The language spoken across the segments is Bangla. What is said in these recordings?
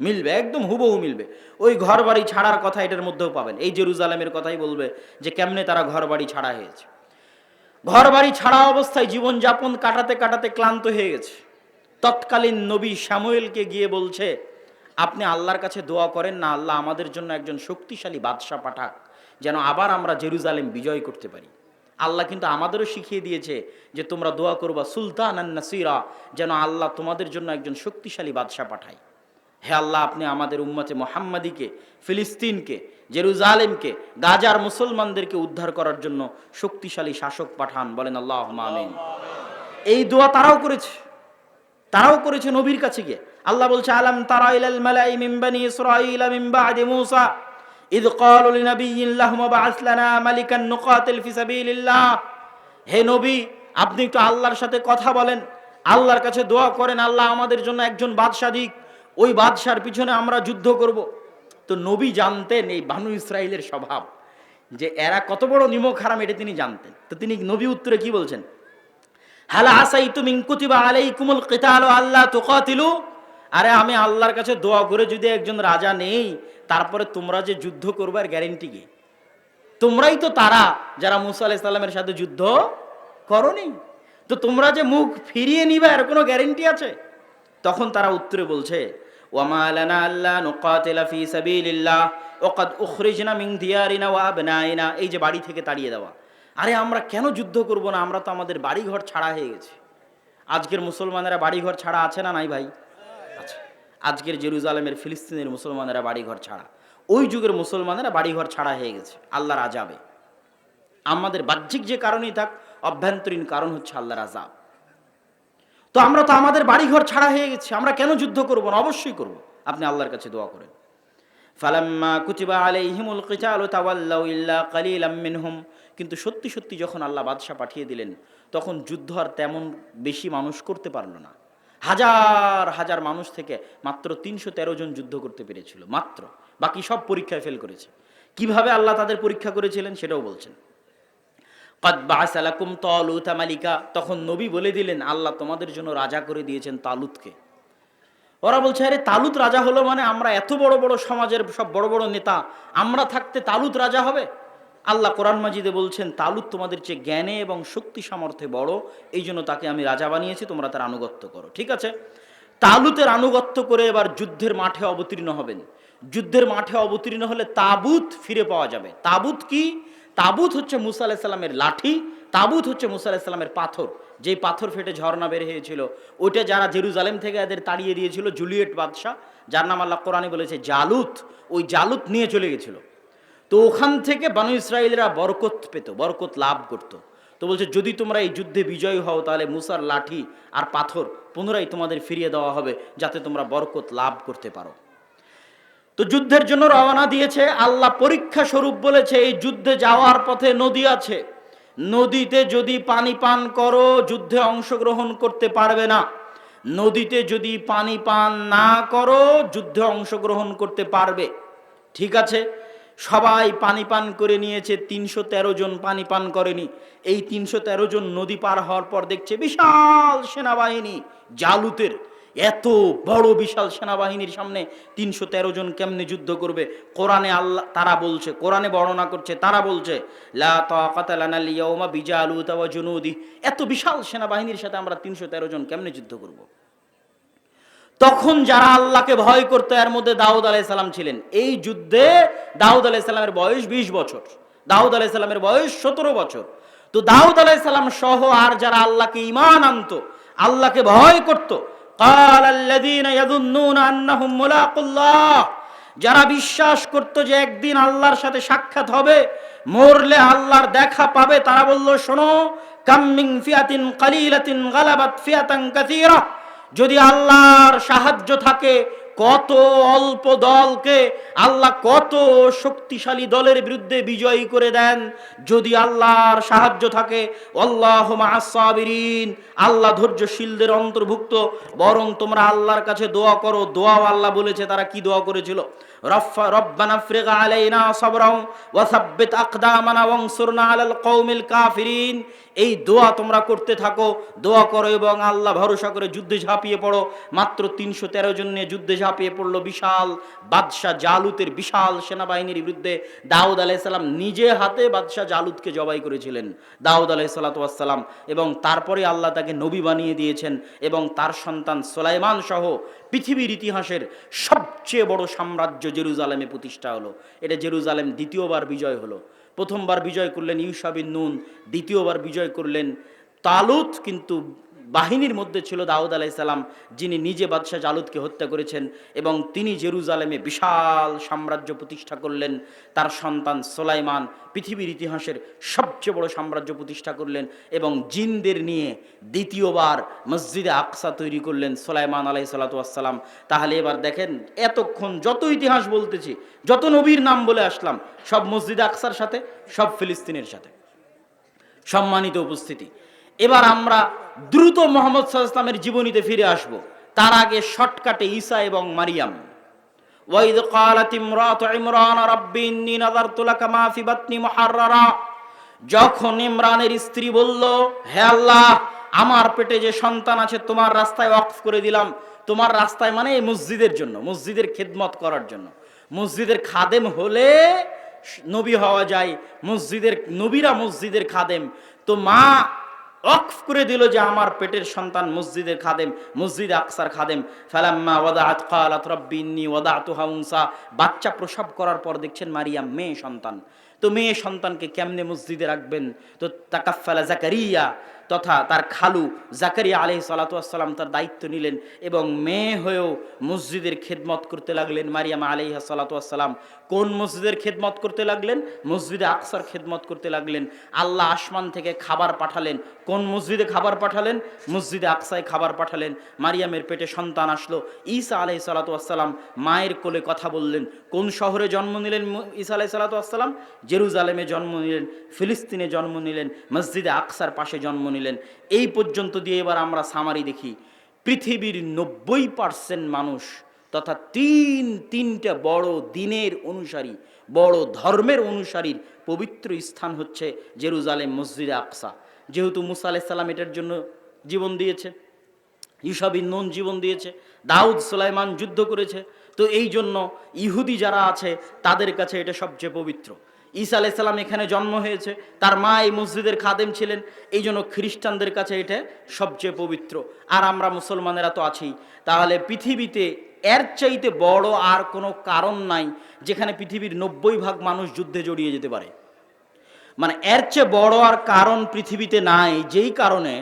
মিলবে, একদম হুবহু মিলবে। ওই ঘর বাড়ি ছাড়ার কথা এটার মধ্যেও পাবেন। এই জেরুজালেমের কথাই বলবে যে কেমনে তারা ঘর বাড়ি ছাড়া হয়েছে। ঘর বাড়ি ছাড়া অবস্থায় জীবনযাপন কাটাতে কাটাতে ক্লান্ত হয়ে গেছে। তৎকালীন নবী শামুয়েলকে গিয়ে বলছে, আপনি আল্লাহর কাছে দোয়া করেন না, আল্লাহ আমাদের জন্য একজন শক্তিশালী বাদশাহ পাঠাক, যেন আবার আমরা জেরুজালেম বিজয় করতে পারি। আল্লাহ কিন্তু আমাদেরও শিখিয়ে দিয়েছে যে তোমরা দোয়া করবা সুলতান আন নাসিরা, যেন আল্লাহ তোমাদের জন্য একজন শক্তিশালী বাদশাহ পাঠায়। হে আল্লাহ, আপনি আমাদের উম্মতে মুহাম্মাদিকে, ফিলিস্তিনকে, জেরুজালেমকে, গাজার মুসলমানদেরকে উদ্ধার করার জন্য শক্তিশালী শাসক পাঠান। বলেন আল্লাহুম্মা আমিন। এই দোয়া তারাও করেছে নবীর কাছে গিয়ে। আল্লাহ বলছে, আলাম তারা ইলাল মালাই মিন বানি ইসরাঈল মিন বাদি মূসা ইয ক্বালু লিনাবিয়্যিন লাহুম বা'আস লানা মালিকান নুকাতিল ফি সাবিলিল্লাহ। হে নবী, আপনি একটু আল্লাহর সাথে কথা বলেন, আল্লাহর কাছে দোয়া করেন, আল্লাহ আমাদের জন্য একজন বাদশা দিক, ওই বাদশার পিছনে আমরা যুদ্ধ করব। তো নবী জানতেন এই বানু ইসরাইলের স্বভাব, যে এরা কত বড় নিমক হারাম, এটা তিনি জানতেন। তো তিনি নবী উত্তরে কি বলছেন, হালা আসাইতুম ইন কুতিবা আলাইকুমুল কিতালু আল্লা তুকাতিলু। আরে আমি আল্লাহর কাছে দোয়া করে যদি একজন রাজা নেই, তারপরে তোমরা যে যুদ্ধ করবে আর গ্যারেন্টি কি? তোমরাই তো তারা যারা মুসা আলাইহিস সালামের সাথে যুদ্ধ করনি, তো তোমরা যে মুখ ফিরিয়ে নিবে এর কোনো গ্যারেন্টি আছে? তখন তারা উত্তরে বলছে, ওয়ামা লানা আল্লা নুকাতিলা ফি সাবিলিল্লাহ ওয়া ক্বাদ উখরিজনা মিন দিয়ারিনা ওয়া আবনাইনা। এই যে বাড়ি থেকে তাড়িয়ে দেওয়া, আরে আমরা কেন যুদ্ধ করব না? আমরা তো আমাদের বাড়িঘর ছাড়া হয়ে গেছি। আজকের মুসলমানেরা বাড়িঘর ছাড়া আছে না নাই ভাই? আছে। আজকের জেরুজালেমের, ফিলিস্তিনের মুসলমানেরা বাড়িঘর ছাড়া, ওই যুগের মুসলমানেরা বাড়িঘর ছাড়া হয়ে গেছে আল্লাহর আযাবে। আমাদের বাহ্যিক যে কারণই থাক, অভ্যন্তরীণ কারণ হচ্ছে আল্লাহর আযাব। তো আমরা তো আমাদের বাড়িঘর ছাড়া হয়ে গেছি, আমরা কেন যুদ্ধ করব না? অবশ্যই করব। আপনি আল্লাহর কাছে দোয়া করেন। ফালাম্মা কুতিবা আলাইহিমুল কিতালু তাওয়াল্লাউ ইল্লা কালিলাম মিনহুম। কিন্তু সত্যি সত্যি যখন আল্লাহ বাদশা পাঠিয়ে দিলেন, তখন যুদ্ধ আর তেমন বেশি মানুষ করতে পারলো না। হাজার হাজার মানুষ থেকে মাত্র ৩১৩ জন যুদ্ধ করতে পেরেছিল, মাত্র। বাকি সব পরীক্ষায় ফেল করেছে। কিভাবে আল্লাহ তাদের পরীক্ষা করেছিলেন সেটাও বলছেন। ক্বাদ বা'আসা লাকুম তালুতা মালিকা। তখন নবী বলে দিলেন, আল্লাহ তোমাদের জন্য রাজা করে দিয়েছেন তালুতকে। ওরা বলছে, আরে তালুত রাজা হলো মানে? আমরা এত বড় বড় সমাজের সব বড় বড় নেতা, আমরা থাকতে তালুত রাজা হবে? আল্লাহ কোরআন মাজিদে বলছেন, তালুত তোমাদের চেয়ে জ্ঞানে এবং শক্তি সামর্থ্যে বড়, এই জন্য তাকে আমি রাজা বানিয়েছি, তোমরা তার আনুগত্য করো। ঠিক আছে, তালুতের আনুগত্য করে এবার যুদ্ধের মাঠে অবতীর্ণ হবেন। যুদ্ধের মাঠে অবতীর্ণ হলে তাবুত ফিরে পাওয়া যাবে। তাবুত কি? তাবুত হচ্ছে মুসা আলাইহিস সালামের লাঠি, তাবুত হচ্ছে মুসা আলাইহিস সালামের পাথর, যেই পাথর ফেটে ঝর্ণা বের হয়েছিল। ওইটা যারা জেরুজালেম থেকে এদের তাড়িয়ে দিয়েছিল, জুলিয়েট বাদশাহ, যার নাম আল্লাহ কোরআনে বলেছে জালুত, ওই জালুত নিয়ে চলে গেছিল। তো ওখান থেকে বানু ইসরাইলরা বরকত পেত, বরকত লাভ করত। তো বলছে, যদি তোমরা এই যুদ্ধে বিজয়ী হও, তাহলে মুসার লাঠি আর পাথর পুনরায় তোমাদের ফিরিয়ে দেওয়া হবে, যাতে তোমরা বরকত লাভ করতে পারো। তো যুদ্ধের জন্য রওনা দিয়েছে। আল্লাহ পরীক্ষা স্বরূপ বলেছে, এই যুদ্ধে যাওয়ার পথে নদী আছে, নদীতে যদি পানি পান করো যুদ্ধে অংশগ্রহণ করতে পারবে না। নদীতে যদি পানি পান না করো যুদ্ধে অংশগ্রহণ করতে পারবে। ঠিক আছে, সবাই পানি পান করে নিয়েছে, ৩১৩ জন পানি পান করেনি। এই ৩১৩ জন নদী পার হওয়ার পর দেখছে বিশাল সেনাবাহিনী জালুতের। এত বড় বিশাল সেনাবাহিনীর সামনে ৩১৩ জন কেমনে যুদ্ধ করবে? কোরআনে আল্লাহ তারা বলছে, কোরআনে বর্ণনা করছে, তারা বলছে, লা তাকাতা লানা আল ইয়াউমা বিজালুত ওয়া জুনুদি। এত বিশাল সেনাবাহিনীর সাথে আমরা ৩১৩ জন কেমনে যুদ্ধ করব? তখন যারা আল্লাহকে ভয় করতো, এর মধ্যে দাউদ আলাইহিস সালাম ছিলেন। এই যুদ্ধে দাউদ আলাইহিস সালামের বয়স ২০ বছর, দাউদ আলাইহিস সালামের বয়স ১৭ বছর। তো দাউদ আলাইহিস সালাম সহ আর যারা আল্লাহকে ঈমান আনতো, আল্লাহকে ভয় করত, ক্বালাল্লাযীনা ইয়াযুন্নুনা আন্নাহুম মুলাকুল্লাহ, যারা বিশ্বাস করত যে একদিন আল্লাহর সাথে সাক্ষাৎ হবে, মরলে আল্লাহর দেখা পাবে, তারা বলল, শোনো, কাম মিন ফিয়াতিন কালিলাতিন গালাবাত ফিয়াতান কাসীরা। যদি আল্লাহর সাহায্য থাকে, কত অল্প দলকে আল্লাহ কত শক্তিশালী দলের বিরুদ্ধে বিজয়ী করে দেন। যদি আল্লাহর সাহায্য থাকে, আল্লাহু মা'আস সাবিরিন, আল্লাহ ধৈর্যশীলদের অন্তর্ভুক্ত। বরং তোমরা আল্লাহর কাছে দোয়া করো। দোয়াও আল্লাহ বলেছে, তারা কি দোয়া করেছিল? রব্বানা আফরিগ আলাইনা সাবরাও ওয়া সাব্বিত আকদামানা ওয়ানসুরনা আলাল কওমিল কাফিরিন। এই দোয়া তোমরা করতে থাকো, দোয়া করো এবং আল্লাহ ভরসা করে যুদ্ধে ঝাঁপিয়ে পড়ো। মাত্র 313 জন নিয়ে যুদ্ধে ঝাঁপিয়ে পড়লো বিশাল বাদশাহ জালুতের বিশাল সেনাবাহিনীর বিরুদ্ধে। দাউদ আলাইহিস সালাম নিজে হাতে বাদশাহ জালুতকে জবাই করেছিলেন, দাউদ আলাইহিস সালাম। এবং তারপরে আল্লাহ তাকে নবী বানিয়ে দিয়েছেন এবং তার সন্তান সুলাইমান সহ পৃথিবীর ইতিহাসের সবচেয়ে বড় সাম্রাজ্য জেরুজালেমে প্রতিষ্ঠা হলো। এটা জেরুজালেম দ্বিতীয়বার বিজয় হলো। প্রথমবার বিজয় করলেন ইউশা বিন নুন, দ্বিতীয়বার বিজয় করলেন তালুত। কিন্তু বাহিনীর মধ্যে ছিল দাউদ আলাইহিস সালাম, যিনি নিজে বাদশাহ জালুতকে হত্যা করেছেন এবং তিনি জেরুজালেমে বিশাল সাম্রাজ্য প্রতিষ্ঠা করলেন। তার সন্তান সুলাইমান পৃথিবীর ইতিহাসের সবচেয়ে বড় সাম্রাজ্য প্রতিষ্ঠা করলেন এবং জিনদের নিয়ে দ্বিতীয়বার মসজিদে আকসা তৈরি করলেন সুলাইমান আলাইহিস সালাম। তাহলে এবার দেখেন, এতক্ষণ যত ইতিহাস বলতেছি, যত নবীর নাম বলে আসলাম, সব মসজিদে আকসার সাথে, সব ফিলিস্তিনের সাথে। সম্মানিত উপস্থিতি, এবার আমরা দ্রুত মুহাম্মদ সাল্লাল্লাহু আলাইহি ওয়াসাল্লামের জীবনীতে ফিরে আসব। তার আগে শর্টকাটে ঈসা এবং মারিয়াম। ওয়াইদ ক্বালাত ইমরাতু ইমরান রাব্বি ইন্নী নাযারতু লাকা মা ফি বাতনি মুহাররারা। যখন ইমরানের স্ত্রী বলল, হে আল্লাহ, আমার পেটে যে সন্তান আছে তোমার রাস্তায় ওয়াকফ করে দিলাম। তোমার রাস্তায় মানে এই মসজিদের জন্য, মসজিদের খেদমত করার জন্য। মসজিদের খাদেম হলে নবী হওয়া যায়, মসজিদের নবীরা মসজিদের খাদেম। তো মা ওয়াকফ করে দিল যে আমার পেটের সন্তান মসজিদের খাদেম, মসজিদ আকসার খাদেম। ফালাম্মা ওয়াদাআত ক্বালাত রাব্বি ইন্নী ওয়াদাতুহা উনসা। বাচ্চা প্রসব করার পর দেখছেন মারিয়াম মেয়ে সন্তান। তো মেয়ে সন্তানকে কেমনে মসজিদে রাখবেন? তো তাকাফফালা জাকারিয়া তথা তার খালু জাকারিয়া আলাইহিস সালাতু ওয়াস সালাম তার দায়িত্ব নিলেন এবং মেয়ে হয়েও মসজিদের খেদমত করতে লাগলেন। মারিয়াম আলাইহিস সালাতু ওয়াস সালাম কোন মসজিদের খেদমত করতে লাগলেন? মসজিদে আকসার খেদমত করতে লাগলেন। আল্লাহ আসমান থেকে খাবার পাঠালেন। কোন মসজিদে খাবার পাঠালেন? মসজিদে আকসায় খাবার পাঠালেন। মারিয়ামের পেটে সন্তান আসলো। ঈসা আলাইহিস সালাতু ওয়াস সালাম মায়ের কোলে কথা বললেন। কোন শহরে জন্ম নিলেন ঈসা আলাইহিস সালাতু ওয়াস সালাম? জেরুজালেমে জন্ম নিলেন, ফিলিস্তিনে জন্ম নিলেন, মসজিদে আকসার পাশে জন্ম নিলেন। এই পর্যন্ত দিয়ে এবার আমরা সামারি দেখি। পৃথিবীর 90% মানুষ তথা তিনটা বড় দিনের অনুসারী, বড় ধর্মের অনুসারীর পবিত্র স্থান হচ্ছে জেরুজালেম, মসজিদে আকসা। যেহেতু মুসা আলাইহিস সালাম এটার জন্য জীবন দিয়েছে, ইউশা বিন নুন জীবন দিয়েছে, দাউদ সুলাইমান যুদ্ধ করেছে, তো এই জন্য ইহুদি যারা আছে তাদের কাছে এটা সবচেয়ে পবিত্র। ঈসা আলাইহিস সালাম এখানে জন্ম হয়েছে, তার মা এই মসজিদের খাদেম ছিলেন, এই জন্য খ্রিস্টানদের কাছে এটা সবচেয়ে পবিত্র। আর আমরা মুসলমানেরা তো আছি। তাহলে পৃথিবীতে এর চাইতে বড় আর কোনো কারণ নাই যেখানে পৃথিবীর 90% মানুষ যুদ্ধে জড়িয়ে যেতে পারে। মানে এর চেয়ে বড় আর কারণ পৃথিবীতে নাই, যেই কারণে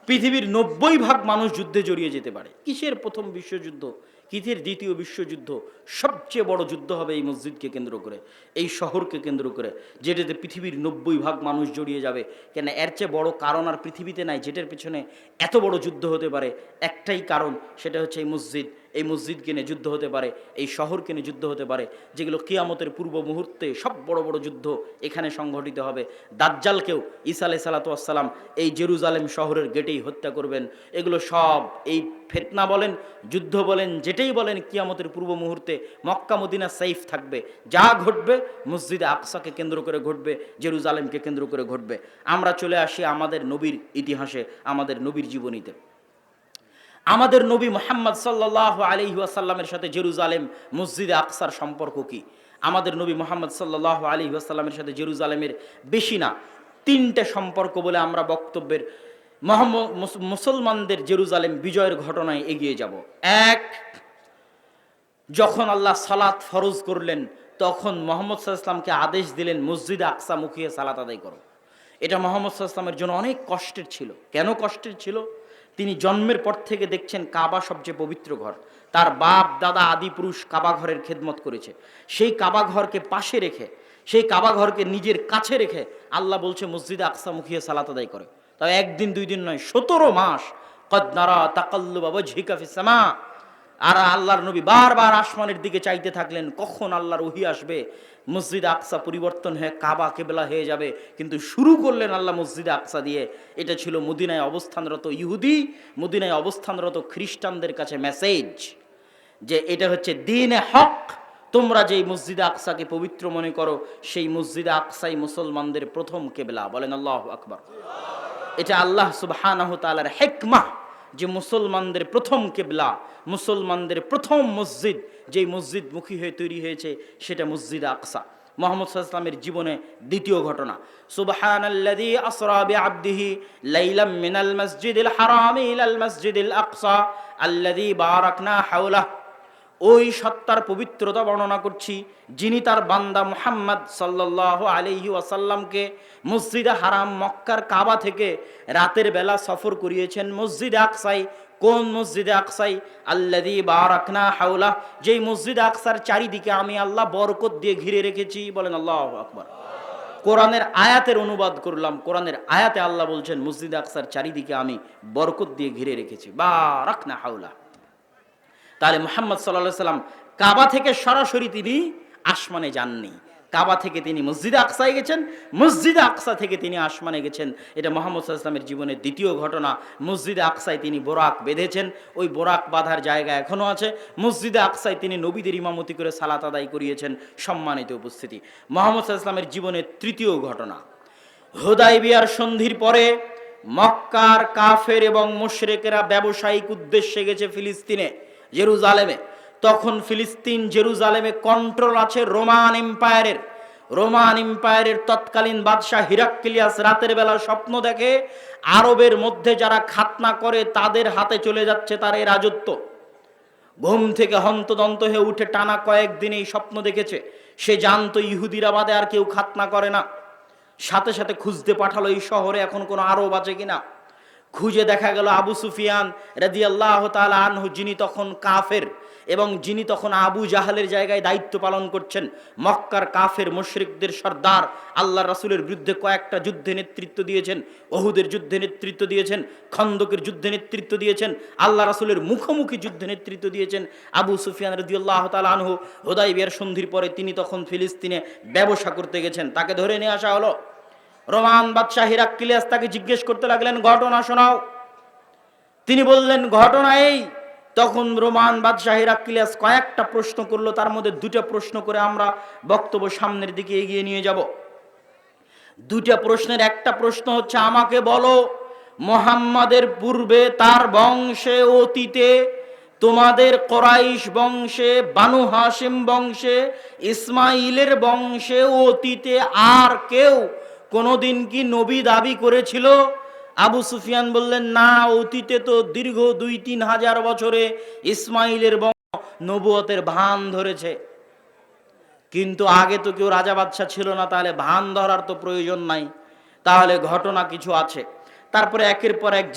পৃথিবীর 90% মানুষ যুদ্ধে জড়িয়ে যেতে পারে। কিসের প্রথম বিশ্বযুদ্ধ, কিসের দ্বিতীয় বিশ্বযুদ্ধ? সবচেয়ে বড় যুদ্ধ হবে এই মসজিদকে কেন্দ্র করে, এই শহরকে কেন্দ্র করে, যেটাতে পৃথিবীর 90% মানুষ জড়িয়ে যাবে। কেন এর চেয়ে বড় কারণ আর পৃথিবীতে নাই যেটার পিছনে এত বড় যুদ্ধ হতে পারে। একটাই কারণ, সেটা হচ্ছে এই মসজিদ। এই মসজিদকে নিয়ে যুদ্ধ হতে পারে, এই শহরকে নিয়ে যুদ্ধ হতে পারে, যেগুলো কিয়ামতের পূর্ব মুহূর্তে সব বড় বড় যুদ্ধ এখানে সংঘটিত হবে। দাজ্জালকেও ঈসা আলাইহিস সালাতু ওয়াস সালাম এই জেরুজালেম শহরের গেটেই হত্যা করবেন। এগুলো সব এই ফিতনা বলেন, যুদ্ধ বলেন, যেটাই বলেন, কিয়ামতের পূর্ব মুহূর্তে মক্কা মদিনা সেফ থাকবে। যা ঘটবে মসজিদে আকসাকে কেন্দ্র করে ঘটবে, জেরুজালেমকে কেন্দ্র করে ঘটবে। আমরা চলে আসি আমাদের নবীর ইতিহাসে, আমাদের নবীর জীবনীতে। আমাদের নবী মুহাম্মদ সাল্লাল্লাহু আলাইহি ওয়াসাল্লামের সাথে জেরুজালেম, মসজিদে আকসার সম্পর্ক কি? আমাদের নবী মুহাম্মদ সাল্লাল্লাহু আলাইহি ওয়াসাল্লামের সাথে জেরুজালেমের বেশি না 3টে সম্পর্ক বলে আমরা বক্তব্যের মুসলমানদের জেরুজালেম বিজয়ের ঘটনায় এগিয়ে যাব। এক, যখন আল্লাহ সালাত ফরজ করলেন তখন মুহাম্মদ সাল্লাল্লাহু আলাইহি ওয়াসাল্লামকে আদেশ দিলেন মসজিদে আকসা মুখিয়ে সালাত আদায় করো। এটা মুহাম্মদ সাল্লাল্লাহু আলাইহি ওয়াসাল্লামের জন্য অনেক কষ্টের ছিল। কেন কষ্টের ছিল? তিনি জন্মের পর থেকে দেখছেন কাবা সবচেয়ে পবিত্র ঘর। তার বাপ দাদা আদি পুরুষ কাবা ঘরের খেদমত করেছে। সেই কাবা ঘরকে পাশে রেখে, সেই কাবা ঘরকে নিজের কাছে রেখে আল্লাহ বলছে মসজিদে আকসা মুখিয়ে সালাত আদায় করে। তবে একদিন দুই দিন নয়, 17 মাস। কদ নারা তাকাল্লুবা ওয়াজহিকা ফিস সামা। আর আল্লাহর নবী বারবার আসমানের দিকে চাইতে থাকলেন, কখন আল্লাহর ওহী আসবে, মসজিদ আকসা পরিবর্তন হয়ে কাবা কেবলা হয়ে যাবে। কিন্তু শুরু করলেন আল্লাহ মসজিদে আকসা দিয়ে। এটা ছিল মদিনায় অবস্থানরত ইহুদি, মদিনায় অবস্থানরত খ্রিস্টানদের কাছে মেসেজ যে এটা হচ্ছে দ্বীনে হক। তোমরা যেই মসজিদে আকসাকে পবিত্র মনে করো, সেই মসজিদে আকসাই মুসলমানদের প্রথম কেবলা। বলেন আল্লাহু আকবার। এটা আল্লাহ সুবহানাহু তাআলার হিকমাহ যে মুসলমানদের প্রথম কিবলা, মুসলমানদের প্রথম মসজিদ, যেই মসজিদ মুখী হয়ে তৈরি হয়েছে সেটা মসজিদ আকসা। মুহাম্মদ সাল্লাল্লাহু আলাইহি ওয়াসাল্লামের জীবনে দ্বিতীয় ঘটনা, সুবহানাল্লাযী আসরা বিআবদিহি লাইলাম মিনাল মাসজিদিল হারামি ইলাল মাসজিদিল আকসা আল্লাযী বারাকনা হাওলাহু। ওই সত্তার পবিত্রতা বর্ণনা করছি যিনি তার বান্দা মুহাম্মদ সাল্লাল্লাহু আলাইহি ওয়াসাল্লামকে মসজিদে হারাম মক্কার কাবা থেকে রাতের বেলা সফর করিয়েছেন মসজিদে আকসায়। কোন মসজিদে আকসাই? আল্লাযী বারাকনা হাওলা, যেই মসজিদে আকসার চারিদিকে আমি আল্লাহ বরকত দিয়ে ঘিরে রেখেছি। বলেন আল্লাহু আকবার। কোরআনের আয়াতের অনুবাদ করলাম, কোরআনের আয়াতে আল্লাহ বলছেন মসজিদে আকসার চারিদিকে আমি বরকত দিয়ে ঘিরে রেখেছি, বারাকনা হাওলা। তাহলে মুহাম্মদ সাল্লাল্লাহু আলাইহি সাল্লাম কাবা থেকে সরাসরি তিনি আসমানে যাননি, কাবা থেকে তিনি মসজিদে আকসায় গেছেন, মসজিদে আকসা থেকে তিনি আসমানে গেছেন। এটা মুহাম্মদ সাল্লাল্লাহু আলাইহি সাল্লামের জীবনের দ্বিতীয় ঘটনা। মসজিদে আকসায় তিনি বোরাক বেঁধেছেন, ওই বোরাক বাঁধার জায়গা এখনো আছে। মসজিদে আকসায় তিনি নবীদের ইমামতি করে সালাত আদায় করিয়েছেন। সম্মানিত উপস্থিতি, মুহাম্মদ সাল্লাল্লাহু আলাইহি সাল্লামের জীবনের তৃতীয় ঘটনা, হুদায়বিয়ার সন্ধির পরে মক্কার কাফের এবং মুশরিকেরা ব্যবসায়িক উদ্দেশ্যে গেছে ফিলিস্তিনে, জেরুজালেমে। তখন ফিলিস্তিন জেরুজালেমে কন্ট্রোল আছে রোমান এম্পায়ারের। রোমান এম্পায়ারের তৎকালীন বাদশাহ হিরাক্লিয়াস রাতের বেলা স্বপ্ন দেখে আরবের মধ্যে যারা খাতনা করে তাদের হাতে চলে যাচ্ছে তার এই রাজত্ব। ঘুম থেকে হন্তদন্ত হয়ে উঠে টানা কয়েকদিন এই স্বপ্ন দেখেছে। সে জানতো ইহুদিরা বাদে আর কেউ খাতনা করে না। সাথে সাথে খুঁজতে পাঠালো এই শহরে এখন কোনো আরব আছে কিনা। খুঁজে দেখা গেল আবু সুফিয়ান রাদিয়াল্লাহু তাআলা আনহু, যিনি তখন কাফের এবং যিনি তখন আবু জাহালের জায়গায় দায়িত্ব পালন করছেন, মক্কার কাফের মুশরিকদের সর্দার, আল্লাহর রাসূলের বিরুদ্ধে কয়েকটা যুদ্ধে নেতৃত্ব দিয়েছেন, ওহুদের যুদ্ধে নেতৃত্ব দিয়েছেন, খন্দকের যুদ্ধে নেতৃত্ব দিয়েছেন, আল্লাহ রাসূলের মুখোমুখি যুদ্ধে নেতৃত্ব দিয়েছেন আবু সুফিয়ান রাদিয়াল্লাহু তাআলা আনহু। হুদায়বিয়ার সন্ধির পরে তিনি তখন ফিলিস্তিনে ব্যবসা করতে গেছেন। তাকে ধরে নিয়ে আসা হলো। রোমান বাদশাহ হিরাক্লিয়াস তাকে জিজ্ঞেস করতে লাগলেন, ঘটনা শোনাও। তিনি বললেন ঘটনা এই। তখন রোমান বাদশাহ হিরাক্লিয়াস কয়েকটা প্রশ্ন করলো, তার মধ্যে দুটো প্রশ্ন করে আমরা বক্তব্য সামনের দিকে এগিয়ে নিয়ে যাব। দুটো প্রশ্নের একটা প্রশ্ন হচ্ছে, আমাকে বলো মুহাম্মাদের পূর্বে তার বংশে অতীতে তোমাদের কুরাইশ বংশে, বানু হাশিম বংশে, ইসমাইলের বংশে অতীতে আর কেউ কোনদিন কি নবী দাবি করেছিল? আবু সুফিয়ান বললেন, না, অতীতে তো দীর্ঘ 2-3 হাজার বছরে ইসমাইলের বংশ নবুয়তের ভান ধরেছে, কিন্তু আগে তো কেউ রাজা বাদশাহ ছিল না, তাহলে ভান ধরার তো প্রয়োজন নাই, তাহলে ঘটনা কিছু আছে। তারপরে একের পর এক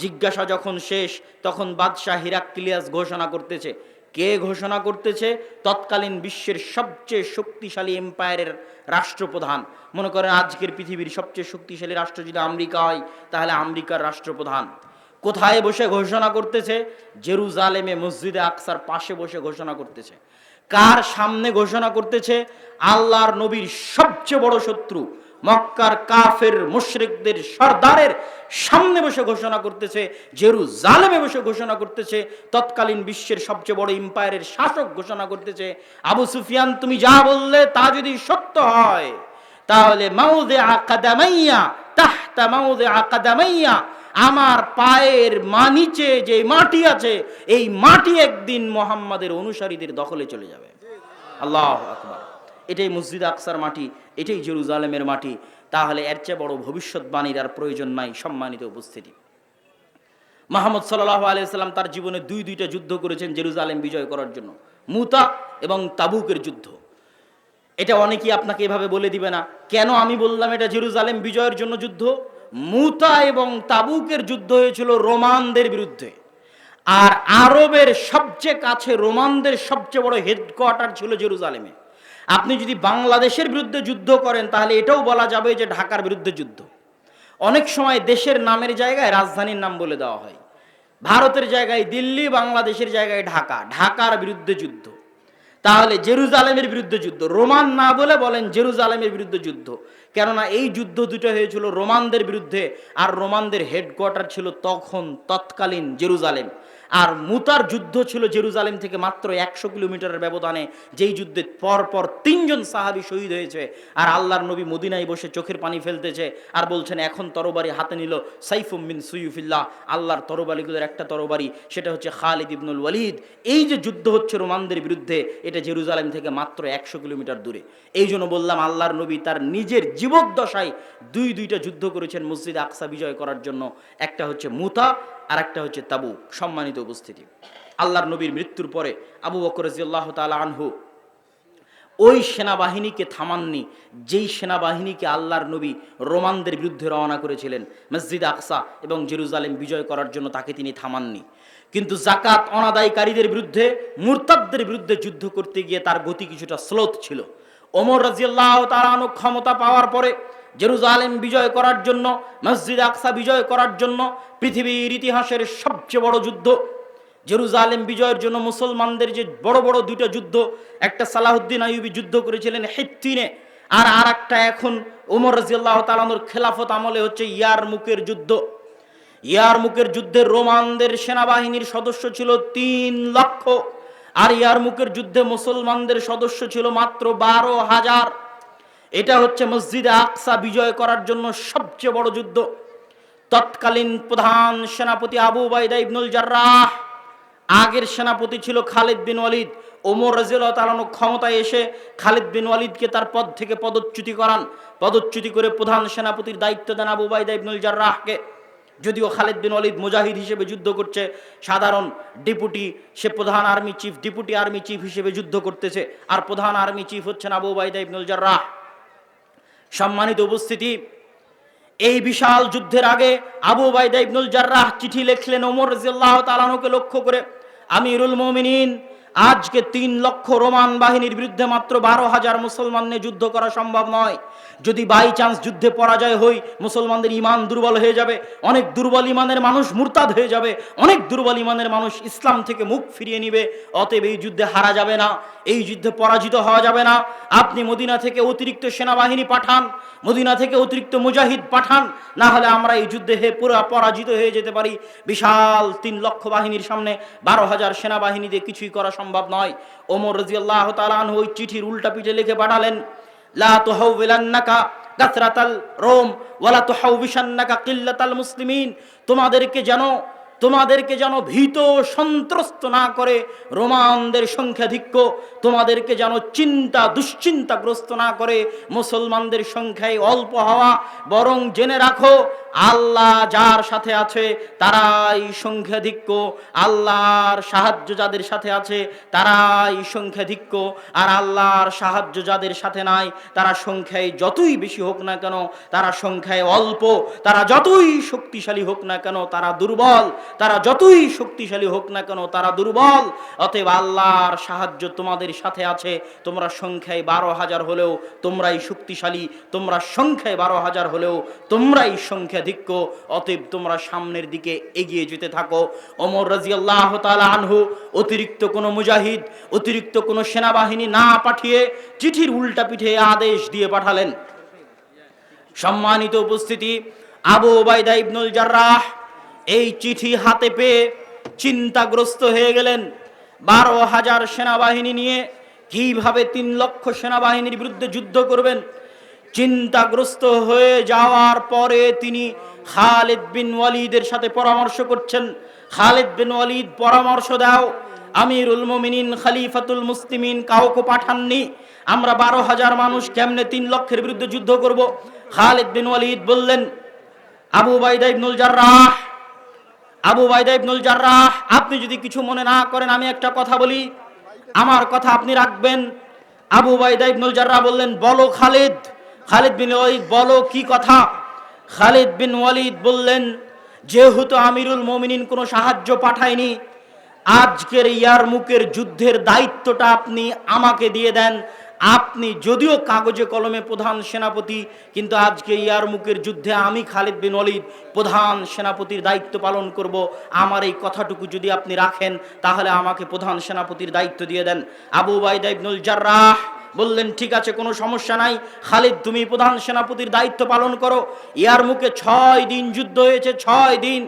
জিজ্ঞাসা যখন শেষ, তখন বাদশাহ হিরাক্লিয়াস ঘোষণা করতেছে। কে ঘোষণা করতেছে? তৎকালীন বিশ্বের সবচেয়ে শক্তিশালী এম্পায়ারের রাষ্ট্রপ্রধান। মনে করেন আজকের পৃথিবীর সবচেয়ে শক্তিশালী রাষ্ট্র যদি আমেরিকা হয়, তাহলে আমেরিকার রাষ্ট্রপ্রধান কোথায় বসে ঘোষণা করতেছে? জেরুজালেমে মসজিদে আকসার পাশে বসে ঘোষণা করতেছে। কার সামনে ঘোষণা করতেছে? আল্লাহর নবীর সবচেয়ে বড় শত্রু মক্কার কাফের মুশরিকদের সর্দারের সামনে বসে ঘোষণা করতেছে, জেরুজালেমে বসে ঘোষণা করতেছে। তৎকালীন বিশ্বের সবচেয়ে বড় এম্পায়ারের শাসক ঘোষণা করতেছে, আবু সুফিয়ান তুমি যা বললে তা যদি সত্য হয়, তাহলে মাউযি আকাদামাইয়া তাহতা মাউযি আকাদামাইয়া, আমার পায়ের নিচে যে মাটি আছে এই মাটি একদিন মুহাম্মাদের অনুসারীদের দখলে চলে যাবে। আল্লাহু আকবার। এটাই মসজিদ আকসার মাটি, এটাই জেরুজালেমের মাটি। তাহলে এর চেয়ে বড় ভবিষ্যৎবাণীর আর প্রয়োজন নাই। সম্মানিত উপস্থিতি, মুহাম্মদ সাল্লাল্লাহু আলাইহি সাল্লাম তার জীবনে দুইটা যুদ্ধ করেছেন জেরুজালেম বিজয় করার জন্য, মুতা এবং তাবুকের যুদ্ধ। এটা অনেকেই আপনাকে এভাবে বলে দিবে না। কেন আমি বললাম এটা জেরুজালেম বিজয়ের জন্য যুদ্ধ? মুতা এবং তাবুকের যুদ্ধ হয়েছিল রোমানদের বিরুদ্ধে, আর আরবের সবচেয়ে কাছে রোমানদের সবচেয়ে বড় হেডকোয়ার্টার ছিল জেরুজালেমে। আপনি যদি বাংলাদেশের বিরুদ্ধে যুদ্ধ করেন তাহলে এটাও বলা যাবে যে ঢাকার বিরুদ্ধে যুদ্ধ। অনেক সময় দেশের নামের জায়গায় রাজধানীর নাম বলে দেওয়া হয়। ভারতের জায়গায় দিল্লি, বাংলাদেশের জায়গায় ঢাকা, ঢাকার বিরুদ্ধে যুদ্ধ। তাহলে জেরুজালেমের বিরুদ্ধে যুদ্ধ, রোমান না বলে বলেন জেরুজালেমের বিরুদ্ধে যুদ্ধ। কেননা এই যুদ্ধ দুটো হয়েছিল রোমানদের বিরুদ্ধে, আর রোমানদের হেডকোয়ার্টার ছিল তৎকালীন জেরুজালেম। আর মুতার যুদ্ধ ছিল জেরুজালেম থেকে মাত্র 100 কিলোমিটারের ব্যবধানে, যেই যুদ্ধে পরপর 3 জন সাহাবী শহীদ হয়েছে। আর আল্লাহর নবী মদিনায় বসে চোখের পানি ফেলতেছে আর বলছেন এখন তরবারি হাতে নিল সাইফুম মিন সুয়ুফিল্লাহ, আল্লাহর তরবারিগুলোর একটা তরবারি, সেটা হচ্ছে খালিদ ইবনুল ওয়ালিদ। এই যে যুদ্ধ হচ্ছে রোমানদের বিরুদ্ধে, এটা জেরুজালেম থেকে মাত্র 100 কিলোমিটার দূরে। এই জন্য বললাম আল্লাহর নবী তার নিজের জীবদ্দশায় দুইটা যুদ্ধ করেছেন মসজিদ আকসা বিজয় করার জন্য। একটা হচ্ছে মুতা আর একটা হচ্ছে তাবুক। সম্মানিত উপস্থিতি, আল্লাহর নবীর মৃত্যুর পরে আবু বকর রাদিয়াল্লাহু তাআলা আনহু ওই সেনাবাহিনীকে থামাননি যেই সেনাবাহিনীকে আল্লাহর নবী রোমানদের বিরুদ্ধে রওনা করেছিলেন মসজিদ আকসা এবং জেরুজালেম বিজয় করার জন্য, তাকে তিনি থামাননি। কিন্তু জাকাত অনাদায়কারীদের বিরুদ্ধে, মুরতাদদের বিরুদ্ধে যুদ্ধ করতে গিয়ে তার গতি কিছুটা স্লোথ ছিল। ওমর রাদিয়াল্লাহু তাআলা আনহু ক্ষমতা পাওয়ার পরে জেরুজালেম বিজয় করার জন্য, মসজিদ আকসা বিজয় করার জন্য, পৃথিবীর ইতিহাসের সবচেয়ে বড় যুদ্ধ জেরুজালেম বিজয়ের জন্য মুসলমানদের যে বড় বড় দুইটা যুদ্ধ, একটা সালাহুদ্দিন আইয়ুবী যুদ্ধ করেছিলেন হিত্তিনে, আর আরেকটা এখন ওমর রাদিয়াল্লাহু তাআলা আনহুর খেলাফত আমলে হচ্ছে ইয়ারমুকের যুদ্ধ। ইয়ারমুকের যুদ্ধে রোমানদের সেনাবাহিনীর সদস্য ছিল 3 লক্ষ, আর ইয়ারমুকের যুদ্ধে মুসলমানদের সদস্য ছিল মাত্র 12,000। এটা হচ্ছে মসজিদে আকসা বিজয় করার জন্য সবচেয়ে বড় যুদ্ধ। তৎকালীন প্রধান সেনাপতি আবু উবাইদা ইবনুল জাররাহ, আগের সেনাপতি ছিল খালিদ বিন ওয়ালিদ। ওমর রাদিয়াল্লাহু তাআলা ক্ষমতায় এসে খালিদ বিন ওয়ালিদকে তার পদ থেকে পদচ্যুতি করান। পদচ্যুতি করে প্রধান সেনাপতির দায়িত্ব দেন আবু উবাইদা ইবনুল জাররাহকে। যদিও খালিদ বিন ওয়ালিদ মুজাহিদ হিসেবে যুদ্ধ করছে, সাধারণ ডেপুটি, সে প্রধান army chief, deputy army chief হিসেবে যুদ্ধ করতেছে, আর প্রধান আর্মি চিফ হচ্ছেন আবু উবাইদা ইবনুল জাররাহ। সম্মানিত উপস্থিতি, এই বিশাল যুদ্ধের আগে আবু উবাইদা ইবনুল জাররাহ চিঠি লিখলেন ওমর রাদিয়াল্লাহু তাআলা আনহুকে লক্ষ্য করে, আমিরুল মুমিনিন, আজকে 3 লক্ষ রোমান বাহিনীর বিরুদ্ধে মাত্র 12,000 মুসলমান নিয়ে যুদ্ধ করা সম্ভব নয়। যদি বাই চান্স যুদ্ধে পরাজয় হই, মুসলমানদের ইমান দুর্বল হয়ে যাবে, অনেক দুর্বল ইমানের মানুষ মুরতাদ হয়ে যাবে, অনেক দুর্বল ইমানের মানুষ ইসলাম থেকে মুখ ফিরিয়ে নিবে। অতএব এই যুদ্ধে হারা যাবে না, এই যুদ্ধে পরাজিত হওয়া যাবে না। আপনি মদিনা থেকে অতিরিক্ত সেনাবাহিনী পাঠান, মদিনা থেকে অতিরিক্ত মুজাহিদ পাঠান, না হলে আমরা এই যুদ্ধে পুরো পরাজিত হয়ে যেতে পারি। বিশাল 3 লক্ষ বাহিনীর সামনে 12,000 সেনাবাহিনী দিয়ে কিছুই করা সম্ভব নয়। ওমর রাদিয়াল্লাহু তাআলা আনহু ওই চিঠির উল্টা পিঠে লিখে পাঠালেন, লা তুহাউবিলান্নাকা কাসরাতাল রোম ওয়ালা তুহাউবিশান্নাকা কিল্লাতাল মুসলিমিন। তোমাদেরকে যেন ভীত সন্ত্রস্ত না করে রোমানদের সংখ্যাধিক্য, তোমাদেরকে যেন দুশ্চিন্তাগ্রস্ত না করে মুসলমানদের সংখ্যায় অল্প হওয়া, বরং জেনে রাখো আল্লাহ যার সাথে আছে তারাই সংখ্যাধিক্য, আল্লাহর সাহায্য যাদের সাথে আছে তারাই সংখ্যাধিক্য, আর আল্লাহর সাহায্য যাদের সাথে নাই তারা সংখ্যায় যতই বেশি হোক না কেন তারা সংখ্যায় অল্প, তারা যতই শক্তিশালী হোক না কেন তারা দুর্বল, তারা যতই শক্তিশালী হোক না কেন তারা দুর্বল। অতএব আল্লাহর সাহায্য তোমাদের সাথে আছে। তোমরা সংখ্যায় 12,000 হলেও তোমরাই শক্তিশালী, তোমরা সংখ্যায় 12,000 হলেও তোমরাই সংখ্যাধিক্য। অতএব তোমরা সামনের দিকে এগিয়ে যেতে থাকো। ওমর রাদিয়াল্লাহু তাআলা আনহু অতিরিক্ত কোনো মুজাহিদ, অতিরিক্ত কোনো সেনাবাহিনী না পাঠিয়ে চিঠির উল্টা পিঠে আদেশ দিয়ে পাঠালেন। সম্মানিত উপস্থিতি, আবু উবাইদা ইবনুল জাররাহ এই চিঠি হাতে পেয়ে চিন্তাগ্রস্ত হয়ে গেলেন। 12,000 সেনাবাহিনী নিয়ে কিভাবে 3 লক্ষ সেনাবাহিনীর বিরুদ্ধে যুদ্ধ করবেন? চিন্তাগ্রস্ত হয়ে যাওয়ার পরে তিনি খালিদ বিন ওয়ালিদের সাথে পরামর্শ করছেন। খালিদ বিন ওয়ালিদ পরামর্শ দাও, আমিরুল মুমিনিন খলিফাতুল মুসলিমিন কাউকে পাঠাননি, আমরা 12,000 মানুষ কেমনে 3 লক্ষের বিরুদ্ধে যুদ্ধ করব? খালিদ বিন ওয়ালিদ বললেন, আবু উবাইদা ইবনুল জাররাহ, আপনি যদি কিছু মনে না করেন আমি একটা কথা বলি, আমার কথা আপনি রাখবেন। আবু উবাইদা ইবনুল জাররাহ বললেন, বলো খালিদ। খালিদ বিন ওয়ালিদ, বলো কি কথা? খালিদ বিন ওয়ালিদ বললেন, যেহেতু আমিরুল মুমিনিন কোনো সাহায্য পাঠায়নি, আজকের ইয়ারমুকের যুদ্ধের দায়িত্বটা আপনি আমাকে দিয়ে দেন। আপনি যদিও কাগজে কলমে প্রধান সেনাপতি, কিন্তু আজকে ইয়ারমুকের যুদ্ধে আমি খালিদ বিন ওয়ালিদ প্রধান সেনাপতির দায়িত্ব পালন করব। আমার এই কথাটুকু যদি আপনি রাখেন তাহলে আমাকে প্রধান সেনাপতির দায়িত্ব দিয়ে দেন। আবু উবাইদা ইবনুল জাররাহ বললেন, ঠিক আছে, কোনো সমস্যা নাই, খালিদ তুমি প্রধান সেনাপতির দায়িত্ব পালন করো। ইয়ারমুকে 6 দিন যুদ্ধ হয়েছে, 6 দিন,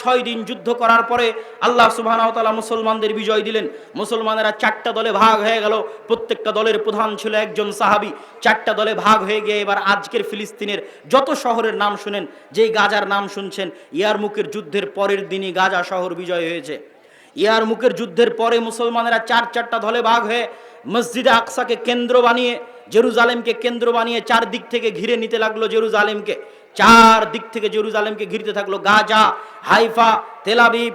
ছয় দিন যুদ্ধ করার পরে আল্লাহ সুবহানাহু ওয়া তাআলা মুসলমানদের বিজয় দিলেন। মুসলমানেরা 4টা দলে ভাগ হয়ে গেল। প্রত্যেকটা দলের প্রধান ছিল একজন সাহাবী। 4টা দলে ভাগ হয়ে গিয়ে এবার আজকের ফিলিস্তিনের যত শহরের নাম শুনেন, যেই গাজার নাম শুনছেন, ইয়ারমুকের যুদ্ধের পরের দিনই গাজা শহর বিজয় হয়েছে। ইয়ারমুকের যুদ্ধের পরে মুসলমানেরা 4টা দলে ভাগ হয়ে মসজিদে আকসাকে কেন্দ্র বানিয়ে, জেরুজালেমকে কেন্দ্র বানিয়ে 4 দিক থেকে ঘিরে নিতে লাগলো জেরুজালেমকে। 4 দিক থেকে জেরুজালেমকে ঘিরতে থাকলো। গাজা, হাইফা, তেল আবিব,